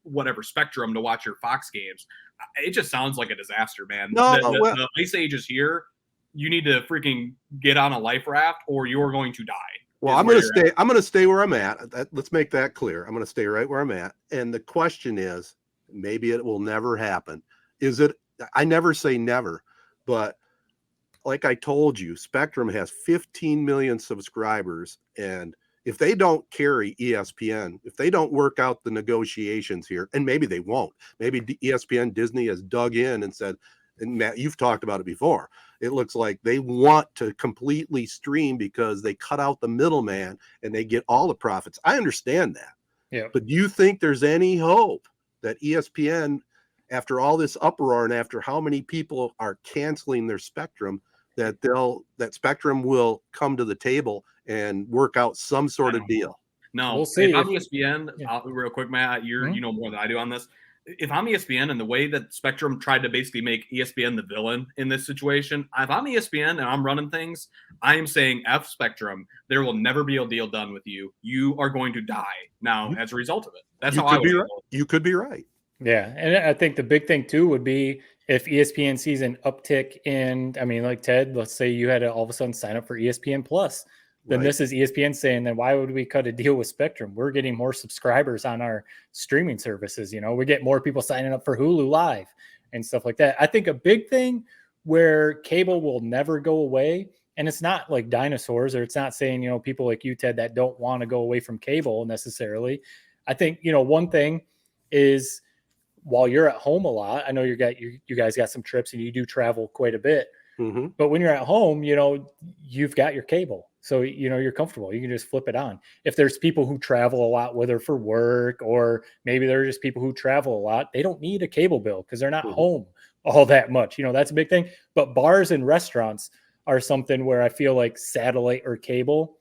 whatever Spectrum to watch your Fox games. It just sounds like a disaster, man. The ice age is here. You need to freaking get on a life raft, or you're going to die. Well, I'm going to stay where I'm at. Let's make that clear. I'm going to stay right where I'm at. And the question is, maybe it will never happen. Is it? I never say never, but like I told you, Spectrum has 15 million subscribers, and if they don't carry ESPN, if they don't work out the negotiations here, and maybe they won't, maybe ESPN Disney has dug in and said, and Matt, you've talked about it before, it looks like they want to completely stream because they cut out the middleman and they get all the profits. I understand that. Yeah. But do you think there's any hope that ESPN, after all this uproar and after how many people are canceling their Spectrum, that Spectrum will come to the table and work out some sort of deal? No, we'll see. If I'm ESPN, real quick, Matt, you know more than I do on this. If I'm ESPN, and the way that Spectrum tried to basically make ESPN the villain in this situation, if I'm ESPN and I'm running things, I am saying F Spectrum. There will never be a deal done with you. You are going to die now as a result of it. That's how I would. You could be right. Yeah, and I think the big thing too would be if ESPN sees an uptick in, I mean, like Ted, let's say you had to all of a sudden sign up for ESPN Plus. Then this is ESPN saying, then why would we cut a deal with Spectrum? We're getting more subscribers on our streaming services. We get more people signing up for Hulu Live and stuff like that. I think a big thing where cable will never go away And it's not like dinosaurs, or it's not saying, you know, people like you, Ted, that don't want to go away from cable necessarily. I think, you know, one thing is while you're at home a lot, I know you guys got some trips and you do travel quite a bit, but when you're at home, you know, you've got your cable. So, you know, you're comfortable. You can just flip it on. If there's people who travel a lot, whether for work or maybe they're just people who travel a lot, they don't need a cable bill because they're not home all that much. You know, that's a big thing. But bars and restaurants are something where I feel like satellite or cable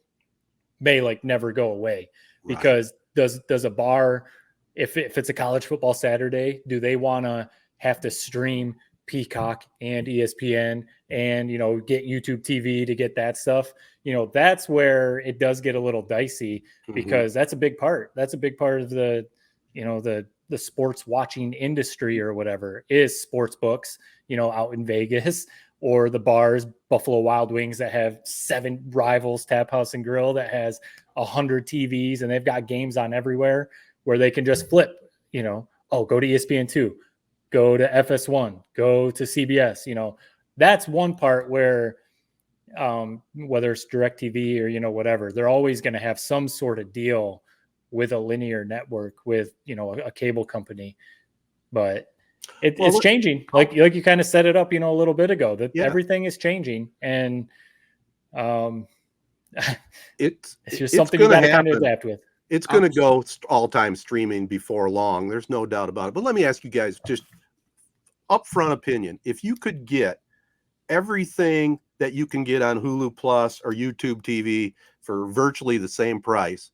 may like never go away, because does a bar, if it's a college football Saturday, do they want to have to stream Peacock and ESPN and, you know, get YouTube TV to get that stuff? You know, that's where it does get a little dicey, because that's a big part. That's a big part of the, you know, the sports watching industry or whatever is sports books, you know, out in Vegas, or the bars, Buffalo Wild Wings, that have 7 rivals, Taphouse and Grille, that has 100 TVs and they've got games on everywhere, where they can just flip, you know, oh, go to ESPN2, go to FS1, go to CBS. You know, that's one part where whether it's DirecTV or, you know, whatever, they're always going to have some sort of deal with a linear network, with, you know, a cable company. But it's changing. Like you kind of set it up, you know, a little bit ago, that everything is changing. And it's just something you got to kind of adapt with. It's going to go all-time streaming before long. There's no doubt about it. But let me ask you guys, just upfront opinion. If you could get everything that you can get on Hulu Plus or YouTube TV for virtually the same price,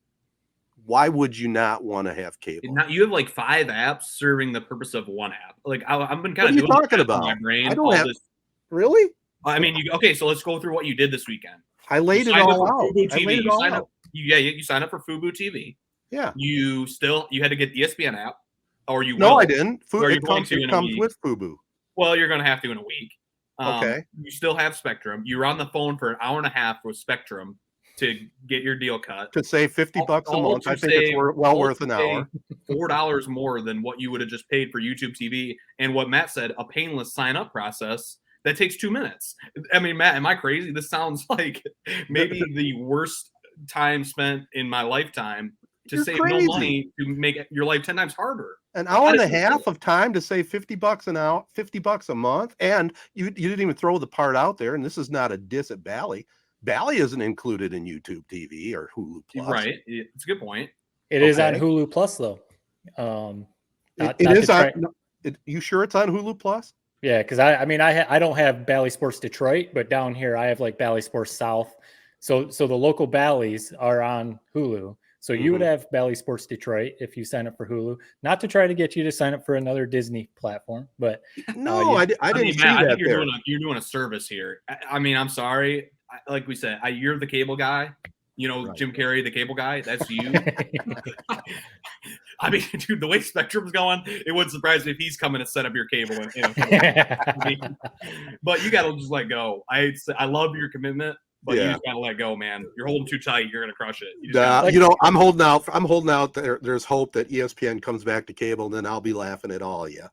why would you not want to have cable? Now, you have like 5 apps serving the purpose of one app. Like I've been kind of doing talking about? My brain. I don't have this. Really? I mean, okay. So let's go through what you did this weekend. I laid it all out. You signed up for Fubo TV. Yeah. You had to get the ESPN app, or you? No, I didn't. It comes with Fubo. Well, you're going to have to in a week. Okay. You still have Spectrum. You were on the phone for an hour and a half with Spectrum to get your deal cut. To save $50 a month, I think it's well worth an hour. $4 more than what you would have just paid for YouTube TV. And what Matt said, a painless sign-up process that takes 2 minutes. I mean, Matt, am I crazy? This sounds like maybe the worst time spent in my lifetime to save no money to make your life 10 times harder. An hour and a half of time to save $50 an hour, $50 a month. And you didn't even throw the part out there. And this is not a diss at Bally. Bally isn't included in YouTube TV or Hulu Plus. Right. It's a good point. It is on Hulu Plus, though. You sure it's on Hulu Plus? Yeah, because I don't have Bally Sports Detroit, but down here I have like Bally Sports South. So the local Bally's are on Hulu. So you would have Bally Sports Detroit if you sign up for Hulu. Not to try to get you to sign up for another Disney platform, but no, I didn't see that. You're doing a service here. I mean, I'm sorry. Like we said, you're the cable guy. You know, right. Jim Carrey, the cable guy. That's you. I mean, dude, the way Spectrum's going, it wouldn't surprise me if he's coming to set up your cable. But you got to just let go. I love your commitment. But you just gotta let go, man. You're holding too tight. You're gonna crush it. I'm holding out. I'm holding out. There's hope that ESPN comes back to cable, and then I'll be laughing at all of you.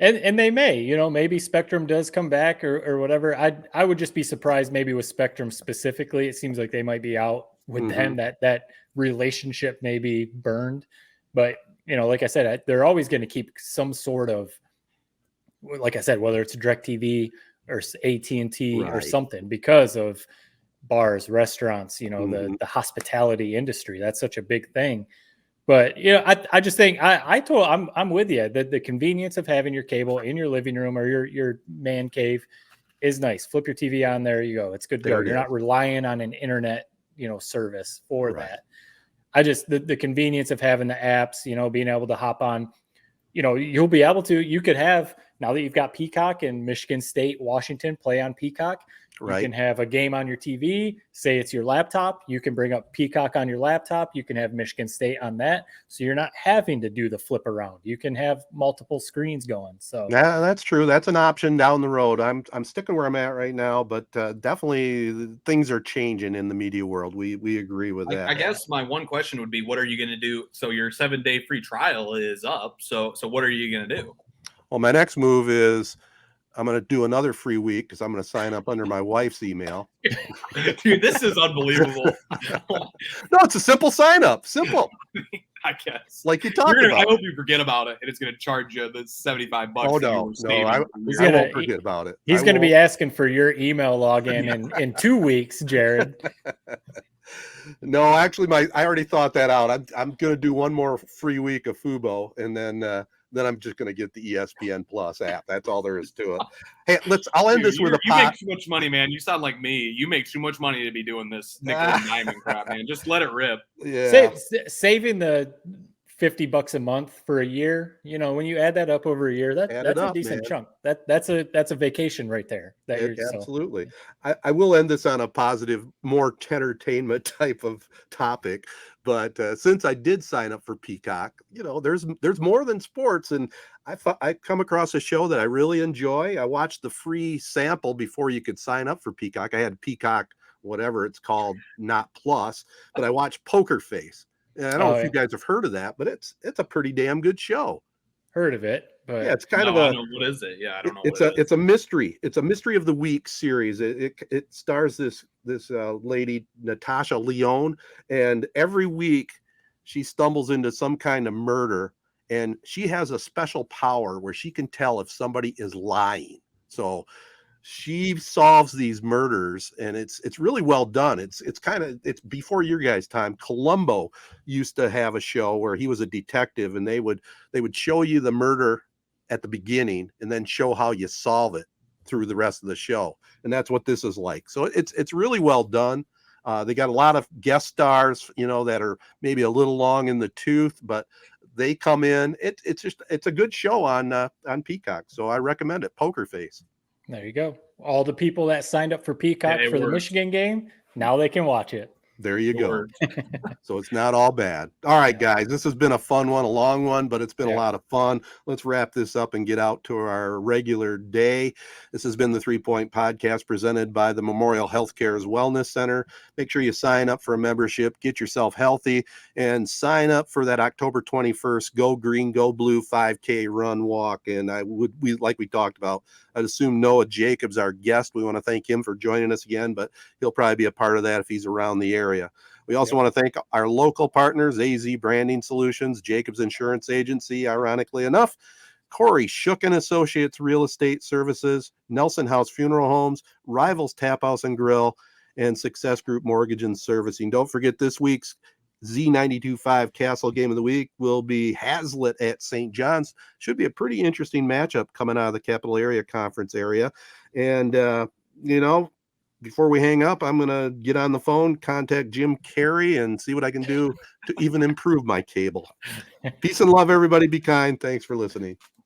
And they may, you know, maybe Spectrum does come back or whatever. I would just be surprised maybe with Spectrum specifically. It seems like they might be out with them. That relationship may be burned. But you know, like I said, they're always going to keep some sort of, like I said, whether it's DirecTV or AT&T or something, because of bars, restaurants, you know, the hospitality industry. That's such a big thing. But you know, I just think I'm with you that the convenience of having your cable in your living room or your man cave is nice. Flip your TV on, there you go. It's good to go. You're not relying on an internet, you know, service for that. I just the convenience of having the apps, you know, being able to hop on, you know, you could have, now that you've got Peacock and Michigan State, Washington play on Peacock, you can have a game on your TV, say it's your laptop. You can bring up Peacock on your laptop. You can have Michigan State on that. So you're not having to do the flip around. You can have multiple screens going. So yeah, that's true. That's an option down the road. I'm sticking where I'm at right now, but definitely things are changing in the media world. We agree with that. I guess my one question would be, what are you going to do? So your 7-day free trial is up. So what are you going to do? Well, my next move is I'm going to do another free week because I'm going to sign up under my wife's email. Dude, this is unbelievable. No, it's a simple sign up. Simple. I guess. Like you talked about. I hope you forget about it, and it's going to charge you the $75. Oh, no. I won't forget about it. He's going to be asking for your email login in 2 weeks, Jared. No, actually, I already thought that out. I'm going to do one more free week of Fubo, and then I'm just going to get the ESPN Plus app. That's all there is to it. Hey, I'll end this with a pot. You make too much money, man. You sound like me. You make too much money to be doing this nickel and diamond crap, man. Just let it rip. Yeah. Saving the $50 a month for a year, when you add that up over a year, that's a decent chunk. That's a vacation right there. Absolutely. I will end this on a positive, more entertainment type of topic. But since I did sign up for Peacock, there's more than sports, and I come across a show that I really enjoy. I watched the free sample before you could sign up for Peacock. I had Peacock, whatever it's called, not Plus, but I watched Poker Face. And I don't know if you guys have heard of that, but it's a pretty damn good show. Heard of it, but yeah, it's kind of I know. What is it? Yeah, I don't know. It's a mystery. It's a mystery of the week series. It stars this lady, Natasha Lyonne, and every week she stumbles into some kind of murder, and she has a special power where she can tell if somebody is lying. So she solves these murders, and it's really well done. It's before your guys' time. Columbo used to have a show where he was a detective, and they would show you the murder at the beginning and then show how you solve it through the rest of the show. And that's what this is like. So it's really well done. They got a lot of guest stars, that are maybe a little long in the tooth, but they come in. It's a good show on Peacock. So I recommend it. Poker Face. There you go. All the people that signed up for Peacock for the Michigan game, now they can watch it. There you go. So it's not all bad. All right, guys, this has been a fun one, a long one, but it's been a lot of fun. Let's wrap this up and get out to our regular day. This has been the 3 Point Podcast presented by the Memorial Healthcare's Wellness Center. Make sure you sign up for a membership, get yourself healthy, and sign up for that October 21st Go Green, Go Blue 5K run walk. And like we talked about, I'd assume Noah Jacobs, our guest. We want to thank him for joining us again, but he'll probably be a part of that if he's around the area. We also want to thank our local partners, AZee Branding Solutions, Jacobs Insurance Agency, ironically enough, Kori, Shook & Associates Real Estate Services, Nelson House Funeral Homes, Rivals Taphouse and Grille, and Success Group Mortgage and Servicing. Don't forget this week's Z92.5 Castle Game of the Week will be Hazlitt at St. John's. Should be a pretty interesting matchup coming out of the Capital Area Conference area. And, before we hang up, I'm going to get on the phone, contact Jim Carey, and see what I can do to even improve my cable. Peace and love, everybody. Be kind. Thanks for listening.